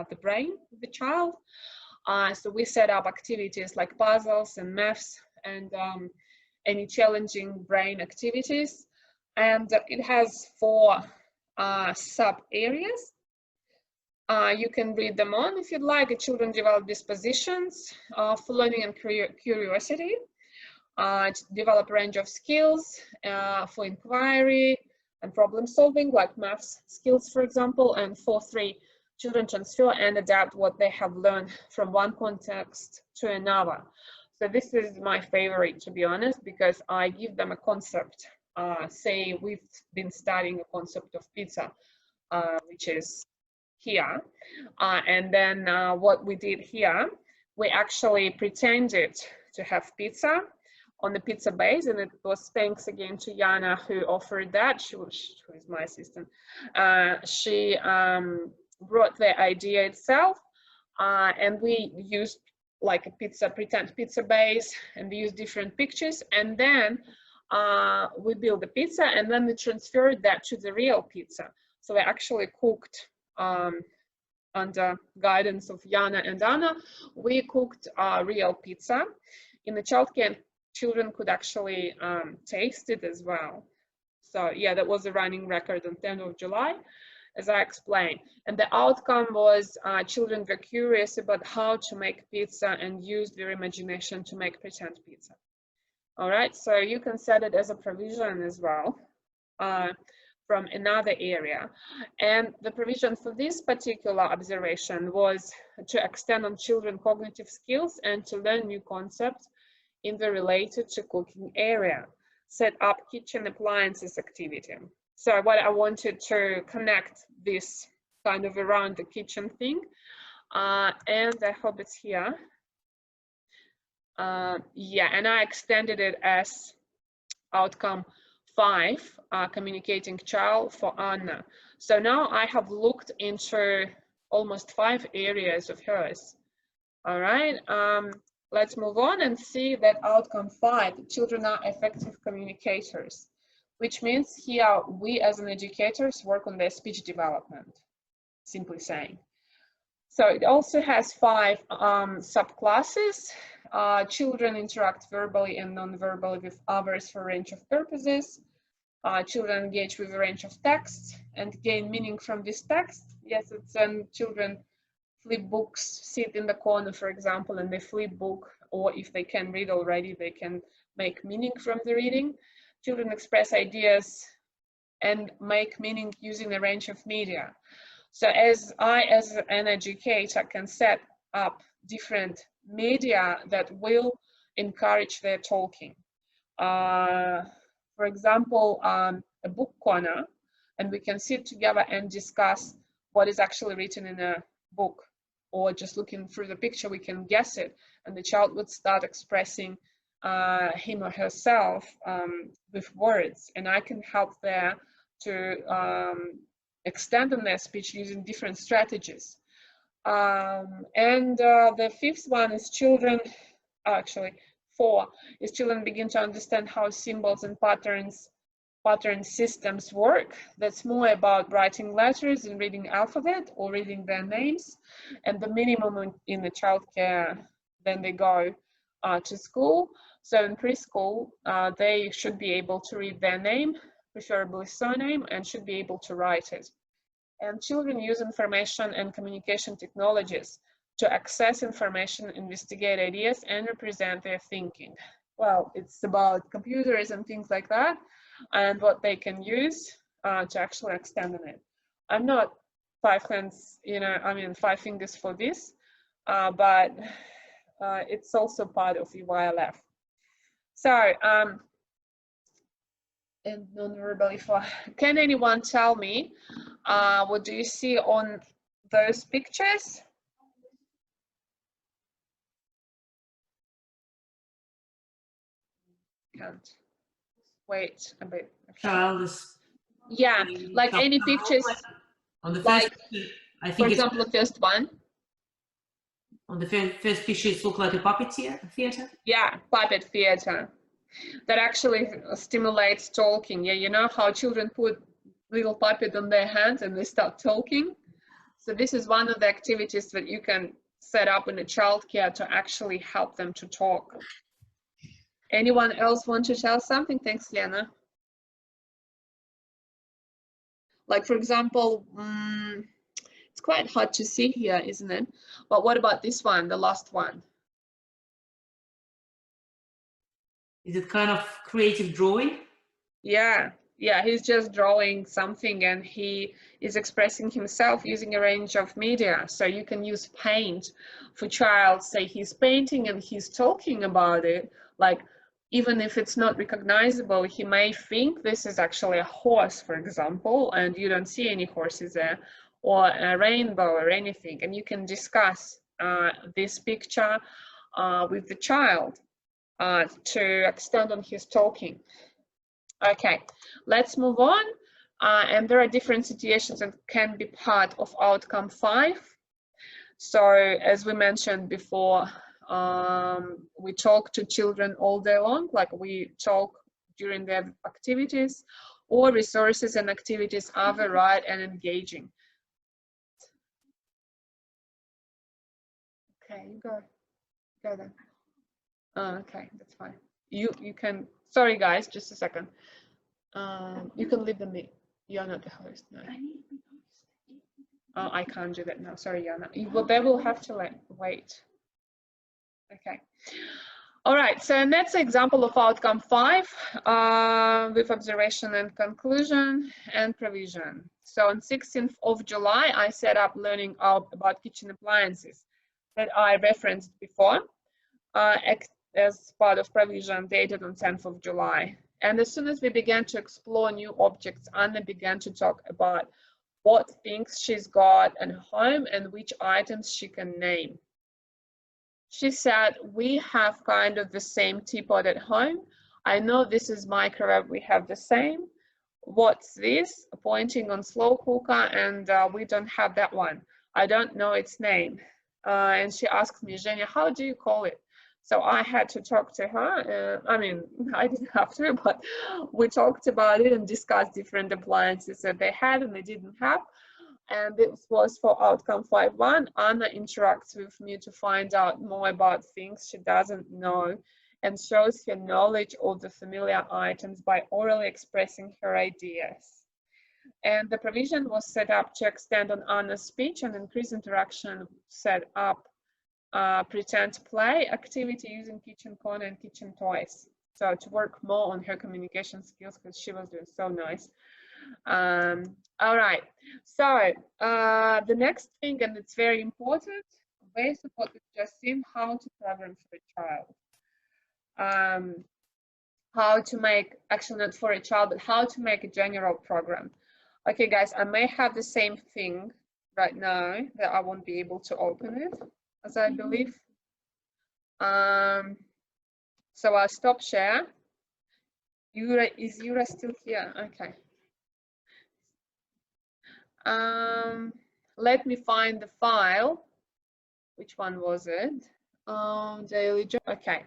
[SPEAKER 1] the brain of the child. So we set up activities like puzzles and maths and any challenging brain activities. And it has 4 sub areas. You can read them on if you'd like. Children develop dispositions for learning and curiosity, develop a range of skills for inquiry and problem solving, like maths skills, for example. And 4.3, children transfer and adapt what they have learned from one context to another. So this is my favorite, to be honest, because I give them a concept. Say we've been studying a concept of pizza, which is here. And then what we did here, we actually pretended to have pizza on the pizza base, and it was thanks again to Jana who offered that. Who is my assistant. She brought the idea itself, and we used like a pretend pizza base, and we used different pictures, and then we built the pizza, and then we transferred that to the real pizza. So we actually cooked under guidance of Jana and Anna. We cooked real pizza in the childcare, and children could actually taste it as well. So yeah, that was a running record on 10th of July, as I explained. And the outcome was children were curious about how to make pizza and used their imagination to make pretend pizza. All right, so you can set it as a provision as well from another area. And the provision for this particular observation was to extend on children cognitive skills and to learn new concepts in the related to cooking area. Set up kitchen appliances activity. So what I wanted to connect this kind of around the kitchen thing. And I hope it's here. Yeah, and I extended it as outcome 5, communicating child for Anna. So now I have looked into almost 5 areas of hers. All right, let's move on and see that outcome 5, children are effective communicators, which means here we as an educators work on their speech development, simply saying. So it also has 5 subclasses. Children interact verbally and non-verbally with others for a range of purposes. Children engage with a range of texts and gain meaning from this text. Yes, it's when children flip books, sit in the corner, for example, and they flip book, or if they can read already, they can make meaning from the reading. Children express ideas and make meaning using a range of media. So as an educator, can set up different media that will encourage their talking. For example, a book corner, and we can sit together and discuss what is actually written in a book, or just looking through the picture, we can guess it, and the child would start expressing him or herself with words, and I can help there to extend on their speech using different strategies. And the 5th one is children, actually 4, is children begin to understand how symbols and pattern systems work. That's more about writing letters and reading alphabet or reading their names. And the minimum in the childcare, then they go to school. So in preschool, they should be able to read their name, preferably surname, and should be able to write it. And children use information and communication technologies to access information, investigate ideas, and represent their thinking. Well, it's about computers and things like that, and what they can use to actually extend on it. I'm not 5 hands, you know, I mean 5 fingers for this, but it's also part of EYLF. So, and non-verbally for, can anyone tell me what do you see on those pictures? Can't wait a bit. Okay.
[SPEAKER 6] Child is.
[SPEAKER 1] Yeah, like any pictures.
[SPEAKER 6] On the first,
[SPEAKER 1] Like,
[SPEAKER 6] I
[SPEAKER 1] for
[SPEAKER 6] think
[SPEAKER 1] example, the first one.
[SPEAKER 6] on the first picture, it looks like a puppet theater.
[SPEAKER 1] Yeah, puppet theater. That actually stimulates talking. Yeah, you know how children put little puppet on their hands and they start talking. So this is one of the activities that you can set up in a childcare to actually help them to talk. Anyone else want to tell something? Thanks, Lena. Like, for example, it's quite hard to see here, isn't it? But what about this one, the last one?
[SPEAKER 6] Is it kind of creative drawing?
[SPEAKER 1] Yeah, he's just drawing something and he is expressing himself using a range of media. So you can use paint for child, say he's painting and he's talking about it. Like, even if it's not recognizable, he may think this is actually a horse, for example, and you don't see any horses there, or a rainbow or anything. And you can discuss this picture with the child to extend on his talking. Okay, let's move on. And there are different situations that can be part of outcome 5. So as we mentioned before, we talk to children all day long, like we talk during their activities, or resources and activities are varied and engaging. Okay, you go then. Okay, that's fine. You can, sorry guys, just a second. You can leave them. You're not the host, no. Oh, I can't do that now. Sorry, Yana. Well, they will have to wait. Okay. All right. So that's an example of outcome 5 with observation and conclusion and provision. So on 16th of July, I set up learning about kitchen appliances that I referenced before as part of provision dated on 10th of July. And as soon as we began to explore new objects, Anna began to talk about what things she's got at home and which items she can name. She said, we have kind of the same teapot at home. I know this is microwave, we have the same. What's this? Pointing on slow cooker, and we don't have that one. I don't know its name. And she asked me, Evgenia, how do you call it? So I had to talk to her. I mean, I didn't have to, but we talked about it and discussed different appliances that they had and they didn't have. And this was for outcome 5.1. Anna interacts with me to find out more about things she doesn't know and shows her knowledge of the familiar items by orally expressing her ideas. And the provision was set up to extend on Anna's speech and increase interaction, set up pretend play activity using kitchen corner and kitchen toys. So to work more on her communication skills because she was doing so nice. All right, so the next thing, and it's very important, based on what we've just seen, how to program for a child. How to make, actually not for a child, but how to make a general program. Okay, guys, I may have the same thing right now that I won't be able to open it, as I believe. So I'll stop share. Is Yura still here? Okay. Let me find the file. Which one was it? Daily job. Okay.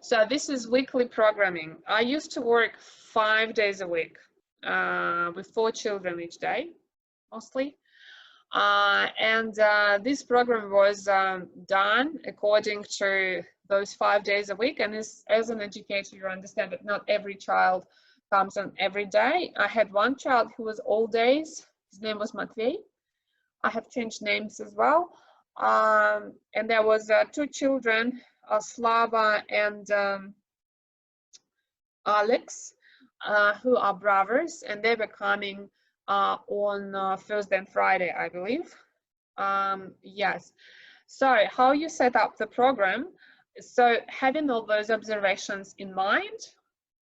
[SPEAKER 1] So this is weekly programming. I used to work 5 days a week with 4 children each day, mostly. This program was done according to those 5 days a week. And as an educator, you understand that not every child comes on every day. I had one child who was all days. His name was Matvey. I have changed names as well. And there was 2 children, Slava and Alex, who are brothers, and they were coming on Thursday and Friday, I believe. Yes. So how you set up the program? So having all those observations in mind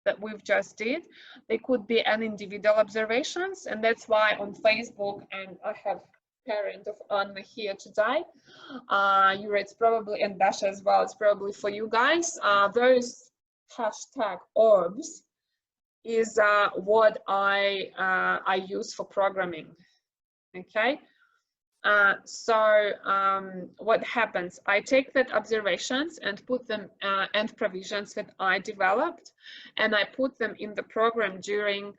[SPEAKER 1] that we've just did, they could be an individual observations, and that's why on Facebook, and I have parent of Anna here today, Yura, it's probably, and Dasha as well, it's probably for you guys, those hashtag orbs is what I use for programming. Okay, what happens? I take that observations and put them and provisions that I developed, and I put them in the program during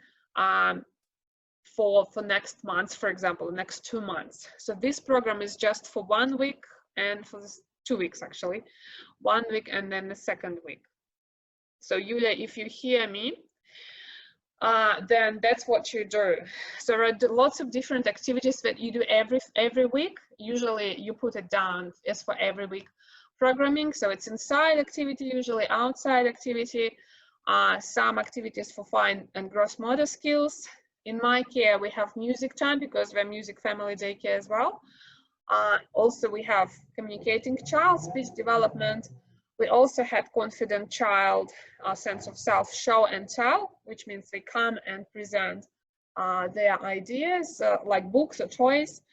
[SPEAKER 1] for next month, for example, next 2 months. So this program is just for 1 week and for 2 weeks actually, 1 week and then the second week. So Yulia, if you hear me, then that's what you do. So there are lots of different activities that you do every week. Usually you put it down as for every week programming. So it's inside activity, usually outside activity, some activities for fine and gross motor skills. In my care, we have music time because we're music family daycare as well. Also, we have communicating child, speech development. We also had confident child, sense of self, show and tell, which means they come and present their ideas like books or toys.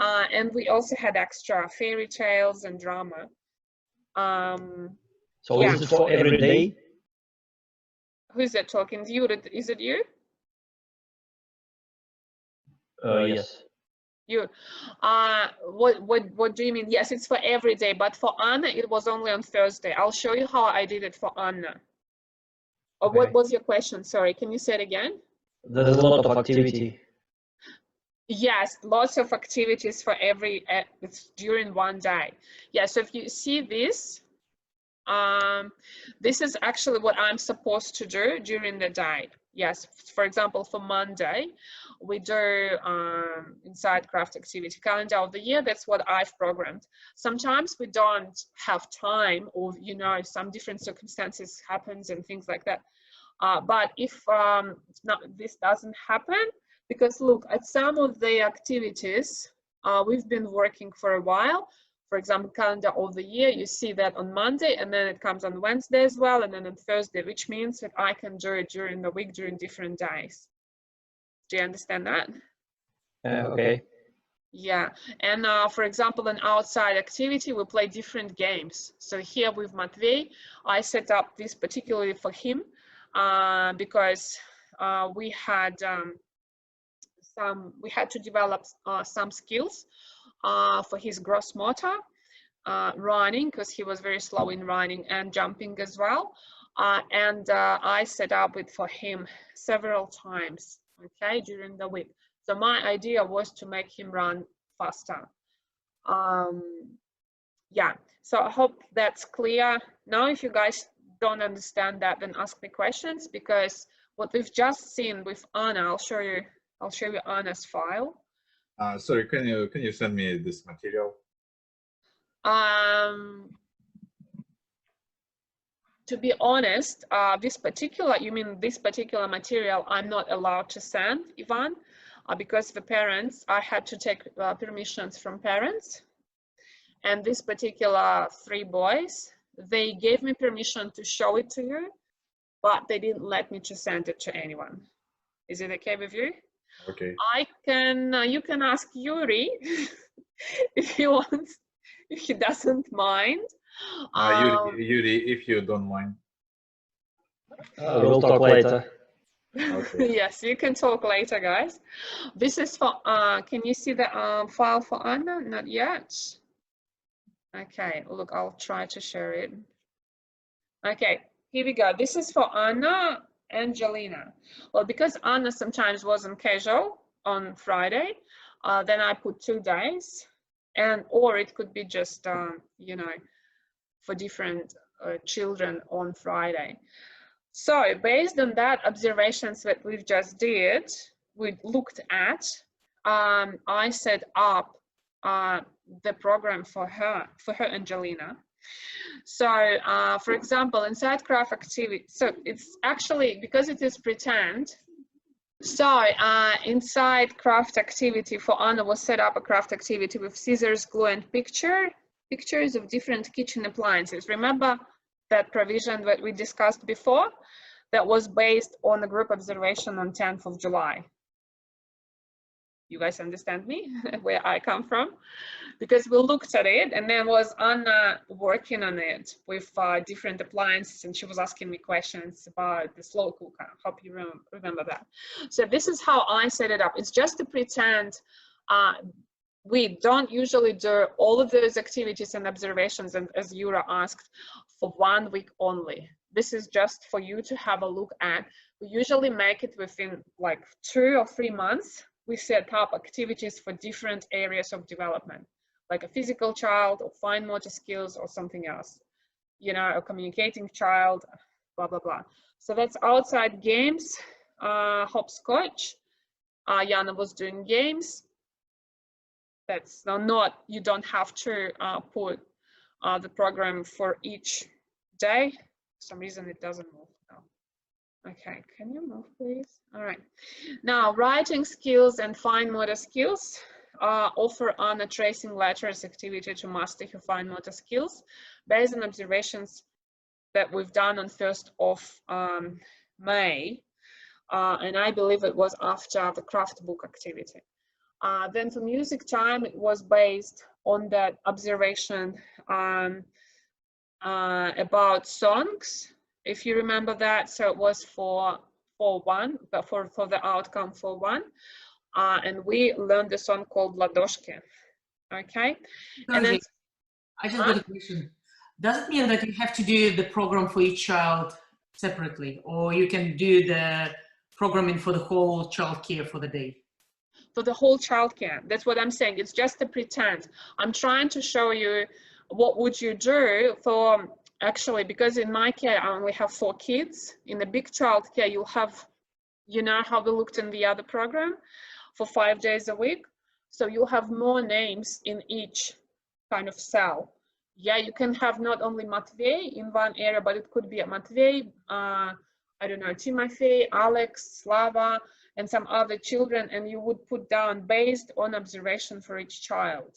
[SPEAKER 1] And we also had extra fairy tales and drama.
[SPEAKER 7] So yeah. Is it for every day?
[SPEAKER 1] Who is that talking to you? Is it you?
[SPEAKER 7] Yes.
[SPEAKER 1] You, what do you mean? Yes, it's for every day, but for Anna, it was only on Thursday. I'll show you how I did it for Anna. Okay. What was your question? Sorry, can you say it again?
[SPEAKER 7] There's a lot of activity.
[SPEAKER 1] Yes, lots of activities for every, it's during one day. Yeah, so if you see this, this is actually what I'm supposed to do during the day. Yes, for example, for Monday, we do inside craft activity calendar of the year. That's what I've programmed. Sometimes we don't have time, or some different circumstances happens and things like that. But if this doesn't happen, because look at some of the activities we've been working for a while. For example, calendar of the year, you see that on Monday, and then it comes on Wednesday as well, and then on Thursday, which means that I can do it during the week, during different days. Do you understand that?
[SPEAKER 7] Okay.
[SPEAKER 1] Yeah, and for example, an outside activity, we play different games. So here with Matvey, I set up this particularly for him because we had to develop some skills for his gross motor, running, because he was very slow in running, and jumping as well. And I set up it for him several times, okay, during the week. So my idea was to make him run faster. Yeah, so I hope that's clear. Now, if you guys don't understand that, then ask me questions, because what we've just seen with Anna, I'll show you Anna's file.
[SPEAKER 3] Sorry, can you send me this material?
[SPEAKER 1] To be honest, this particular material, I'm not allowed to send, Ivan, because the parents, I had to take permissions from parents. And this particular 3 boys, they gave me permission to show it to you, but they didn't let me to send it to anyone. Is it okay with you?
[SPEAKER 3] Okay.
[SPEAKER 1] You can ask Yuri if he wants, if he doesn't mind.
[SPEAKER 3] Yuri, if you don't mind.
[SPEAKER 7] We'll talk later.
[SPEAKER 3] Okay.
[SPEAKER 1] Yes, you can talk later, guys. This is for, can you see the file for Anna? Not yet. Okay, look, I'll try to share it. Okay, here we go. This is for Anna and Jelena. Well, because Anna sometimes wasn't casual on Friday, then I put 2 days, or it could be just, you know, for different children on Friday. So based on that observations that we've just did, we looked at, I set up the program for her and Jelena. So for example, inside craft activity, so it's actually, because it is pretend, so inside craft activity for Anna was set up a craft activity with scissors, glue, and pictures of different kitchen appliances. Remember that provision that we discussed before that was based on a group observation on 10th of July. You guys understand me, where I come from? Because we looked at it, and then was Anna working on it with different appliances, and she was asking me questions about the slow cooker. I hope you remember that. So this is how I set it up. It's just to pretend we don't usually do all of those activities and observations, and as Yura asked, for 1 week only. This is just for you to have a look at. We usually make it within like 2 or 3 months. We set up activities for different areas of development, like a physical child or fine motor skills or something else, you know, a communicating child, blah, blah, blah. So that's outside games, hopscotch. Yana was doing games. That's not, you don't have to put the program for each day. For some reason it doesn't move now. Okay, can you move please? All right. Now, writing skills and fine motor skills offer on a tracing letters activity to master your fine motor skills based on observations that we've done on 1st of May. And I believe it was after the craft book activity. Then for music time, it was based on that observation about songs, if you remember that. So it was for 1, but for the outcome for 1. And we learned a song called Ladoshke. Okay. And then,
[SPEAKER 6] I just got a question. Does it mean that you have to do the program for each child separately, or you can do the programming for the whole childcare for the day?
[SPEAKER 1] For the whole childcare, that's what I'm saying. It's just a pretend. I'm trying to show you what would you do for, actually, because in my care I only have 4 kids. In the big childcare, you'll have, you know how we looked in the other program, for 5 days a week. So you'll have more names in each kind of cell. Yeah, you can have not only Matvey in one area, but it could be a Matvey, I don't know, Timothy, Alex, Slava, and some other children, and you would put down based on observation for each child.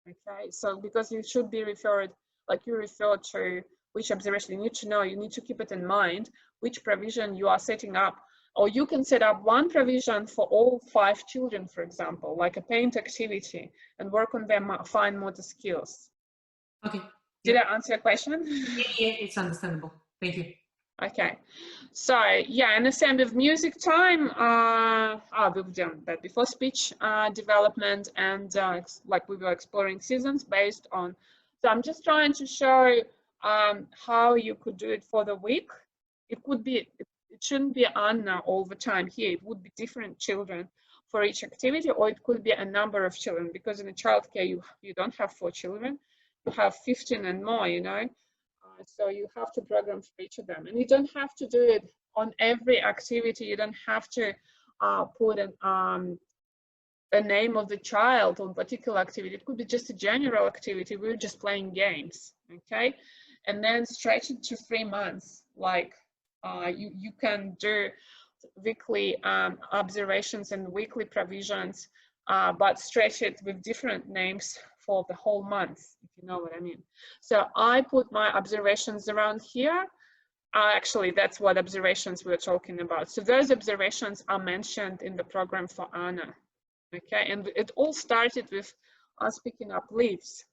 [SPEAKER 1] Okay, so because you should be referred, like you refer to which observation, you need to know, you need to keep it in mind, which provision you are setting up Or you can set up one provision for all 5 children, for example, like a paint activity, and work on their fine motor skills.
[SPEAKER 6] Okay.
[SPEAKER 1] Did I answer your question?
[SPEAKER 6] Yeah, it's understandable. Thank you.
[SPEAKER 1] Okay, so yeah, and the same with music time. We've done that before. Speech development, and like we were exploring seasons based on. So I'm just trying to show how you could do it for the week. It could be, it shouldn't be Anna all the time here. It would be different children for each activity, or it could be a number of children, because in a childcare you don't have 4 children, you have 15 and more, you know. So you have to program for each of them, and you don't have to do it on every activity. You don't have to put a name of the child on particular activity. It could be just a general activity. We're just playing games, okay? And then stretch it to 3 months. Like you can do weekly observations and weekly provisions, but stretch it with different names for the whole month, if you know what I mean. So I put my observations around here. Actually, that's what observations we're talking about. So those observations are mentioned in the program for Anna. Okay, and it all started with us picking up leaves.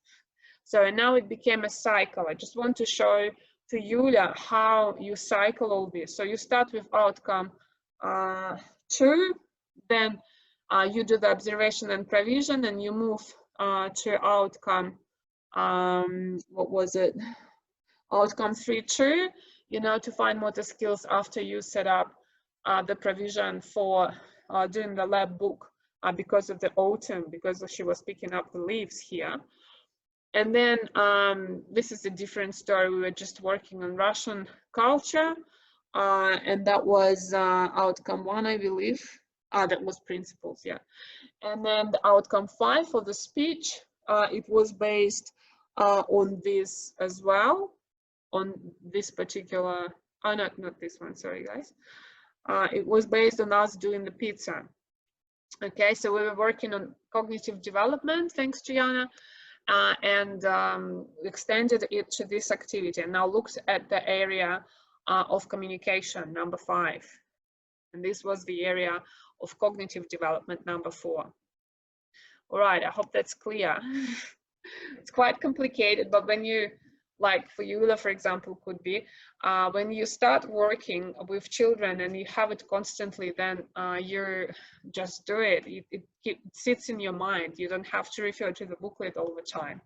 [SPEAKER 1] So now it became a cycle. I just want to show to Yulia how you cycle all this. So you start with outcome 2, then you do the observation and provision, and you move to outcome, what was it? Outcome 3.2, you know, to find motor skills after you set up the provision for doing the lab book because of the autumn, because she was picking up the leaves here. And then this is a different story. We were just working on Russian culture, and that was outcome 1, I believe. That was principles, yeah. And then the outcome 5 for the speech, it was based on this as well, on this particular, not this one, sorry guys. It was based on us doing the pizza. Okay, so we were working on cognitive development, thanks to Jana, and extended it to this activity, and now looks at the area of communication, number 5. And this was the area of cognitive development, number 4. All right, I hope that's clear. It's quite complicated, but when you, like for Yulia, for example, could be, when you start working with children and you have it constantly, then you just do it. It sits in your mind. You don't have to refer to the booklet all the time.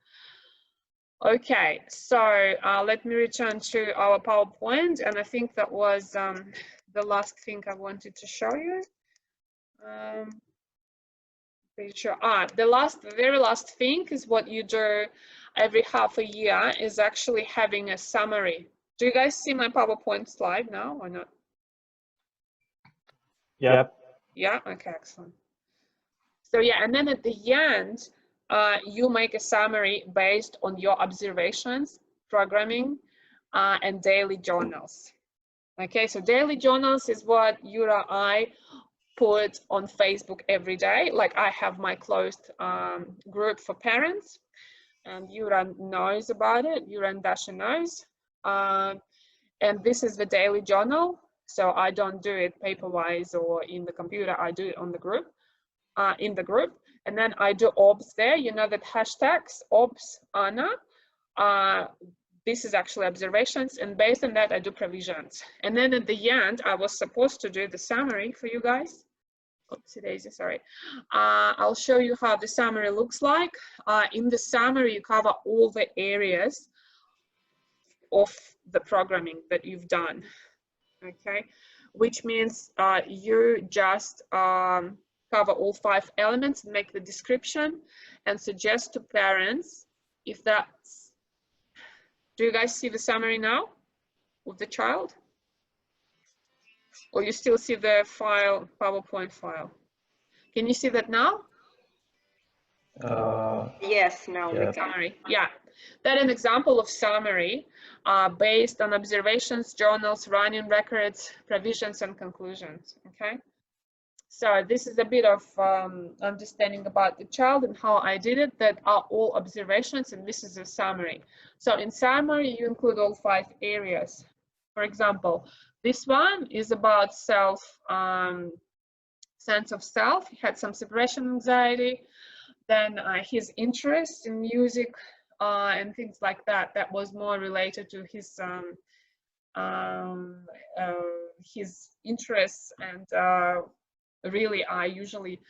[SPEAKER 1] Okay, so let me return to our PowerPoint, and I think that was the last thing I wanted to show you. Pretty sure. The very last thing is what you do every half a year is actually having a summary. Do you guys see my PowerPoint slide now or not?
[SPEAKER 7] Yep.
[SPEAKER 1] Yeah, okay, excellent. So yeah, and then at the end, you make a summary based on your observations, programming, and daily journals. Okay, so daily journals is what Yura I put on Facebook every day. Like I have my closed group for parents, and Yura knows about it. Yura and Dasha knows. And this is the daily journal. So I don't do it paper-wise or in the computer. I do it on the group, in the group. And then I do OBS there. You know that hashtags, OBS, Anna. This is actually observations. And based on that, I do provisions. And then at the end, I was supposed to do the summary for you guys. Oopsie daisy, sorry. I'll show you how the summary looks like. In the summary, you cover all the areas of the programming that you've done, okay? Which means you just cover all 5 elements, make the description, and suggest to parents if that's... Do you guys see the summary now of the child? Or you still see the file, PowerPoint file? Can you see that now?
[SPEAKER 4] Yes, now we
[SPEAKER 7] Yeah.
[SPEAKER 4] can.
[SPEAKER 1] Summary, yeah. That's an example of summary based on observations, journals, running records, provisions, and conclusions, okay? So this is a bit of understanding about the child and how I did it. That are all observations, and this is a summary. So in summary, you include all 5 areas. For example, this one is about sense of self. He had some separation anxiety. Then his interest in music and things like that, that was more related to his interests, and really are usually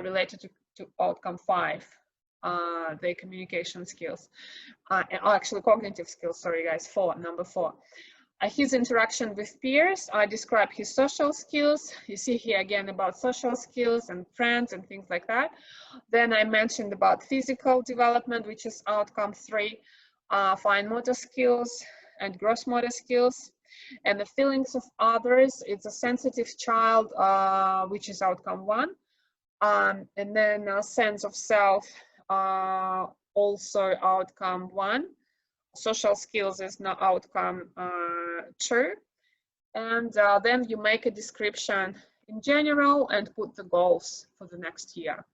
[SPEAKER 1] related to outcome 5, their communication skills, actually cognitive skills, sorry guys, number 4. His interaction with peers, I describe his social skills. You see here again about social skills and friends and things like that. Then I mentioned about physical development, which is outcome 3, fine motor skills and gross motor skills. And the feelings of others, it's a sensitive child, which is outcome 1. And then a sense of self, also outcome 1. Social skills is now outcome 2. And then you make a description in general and put the goals for the next year.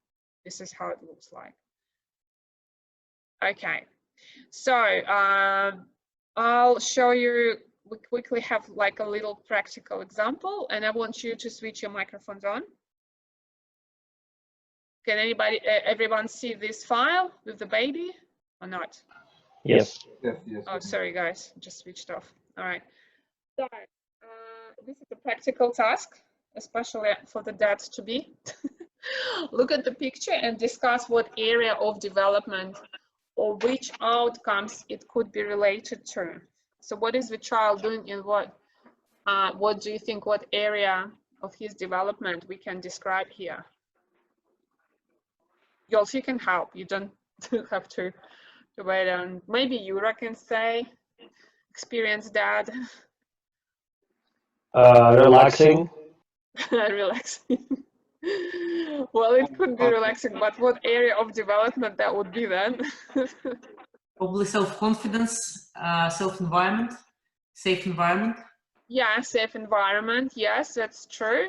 [SPEAKER 1] This is how it looks like. Okay, so I'll show you, we quickly have like a little practical example, and I want you to switch your microphones on. Can everyone see this file with the baby or not?
[SPEAKER 7] Yes.
[SPEAKER 3] Yes, yes.
[SPEAKER 1] Oh, sorry guys, just switched off. All right. So this is a practical task, especially for the dads to be. Look at the picture and discuss what area of development or which outcomes it could be related to. So what is the child doing and what do you think, what area of his development we can describe here? You also can help, you don't have to wait on, maybe Yura can say, experienced dad.
[SPEAKER 7] Relaxing.
[SPEAKER 1] Relaxing. Well, it could be relaxing, but what area of development that would be then?
[SPEAKER 6] Probably self-confidence, self-environment, safe environment.
[SPEAKER 1] Yeah, safe environment. Yes, that's true.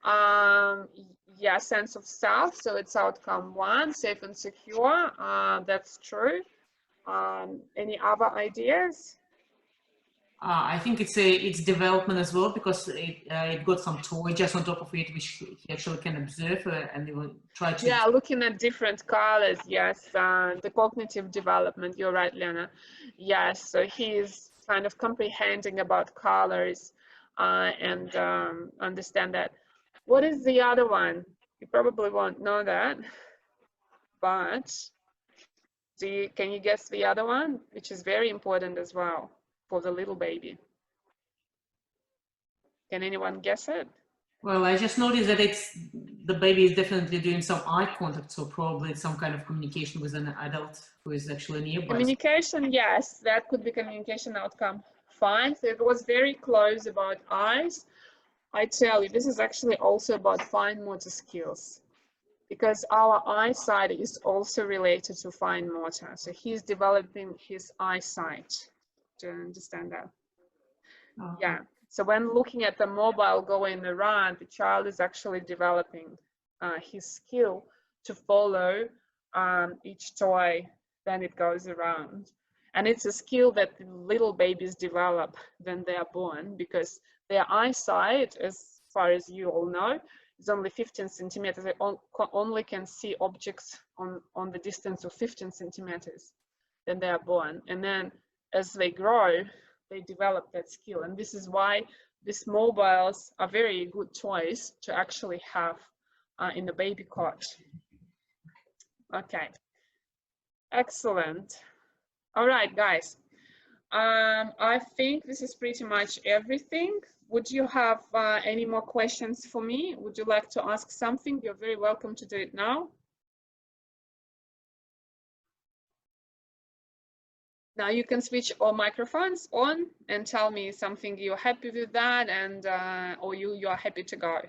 [SPEAKER 1] Yeah, sense of self. So it's outcome 1, safe and secure. That's true. Any other ideas?
[SPEAKER 6] I think it's development as well, because it got some toy just on top of it, which he actually can observe and he will try to.
[SPEAKER 1] Yeah, looking at different colors. Yes, the cognitive development. You're right, Lena. Yes, so he's kind of comprehending about colors and understand that. What is the other one? You probably won't know that, but can you guess the other one, which is very important as well for the little baby? Can anyone guess it?
[SPEAKER 6] Well, I just noticed that the baby is definitely doing some eye contact, so probably some kind of communication with an adult who is actually nearby.
[SPEAKER 1] Communication, yes, that could be communication outcome 5. So it was very close about eyes. I tell you, this is actually also about fine motor skills, because our eyesight is also related to fine motor. So he's developing his eyesight. Do you understand that?
[SPEAKER 6] Oh.
[SPEAKER 1] Yeah. So when looking at the mobile going around, the child is actually developing his skill to follow each toy, then it goes around. And it's a skill that little babies develop when they are born, because their eyesight, as far as you all know, is only 15 centimeters. They only can see objects on the distance of 15 centimeters. Then they are born. And then as they grow, they develop that skill. And this is why these mobiles are very good toys to actually have in the baby cot. Okay, excellent. All right, guys. I think this is pretty much everything. Would you have any more questions for me? Would you like to ask something? You're very welcome to do it now. Now you can switch all microphones on and tell me something you're happy with that, and or you're happy to go.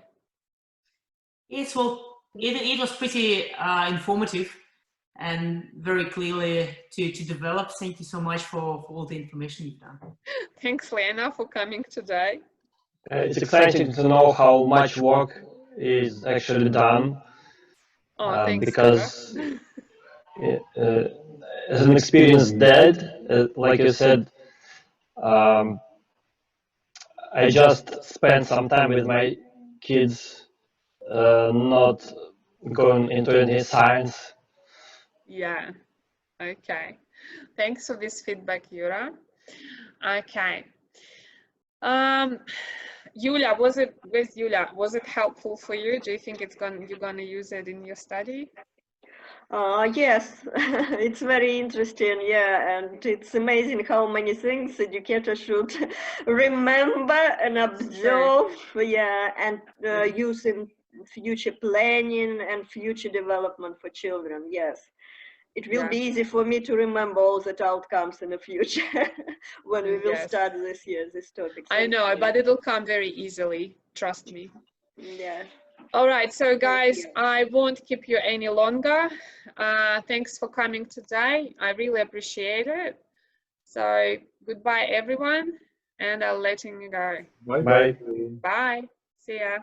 [SPEAKER 6] Yes, well, it was pretty informative and very clearly to develop. Thank you so much for all the information you've done. Thanks,
[SPEAKER 1] Lena, for coming today.
[SPEAKER 7] It's exciting to know how much work is actually done.
[SPEAKER 1] Oh, thanks,
[SPEAKER 7] because as an experienced dad, like you said, I just spend some time with my kids, not going into any science.
[SPEAKER 1] Yeah. Okay. Thanks for this feedback, Yura. Okay. Yulia, where's Yulia? Was it helpful for you? Do you think you're gonna use it in your study?
[SPEAKER 4] Yes, it's very interesting, yeah, and it's amazing how many things educators should remember and observe, yeah, and use in future planning and future development for children, yes. It will be easy for me to remember all the outcomes in the future when we will start this year, this topic.
[SPEAKER 1] I know, but it'll come very easily, trust me.
[SPEAKER 4] Yeah.
[SPEAKER 1] All right, so guys, I won't keep you any longer. Thanks for coming today. I really appreciate it. So goodbye, everyone, and I'll let you go.
[SPEAKER 3] Bye.
[SPEAKER 1] Bye. See ya.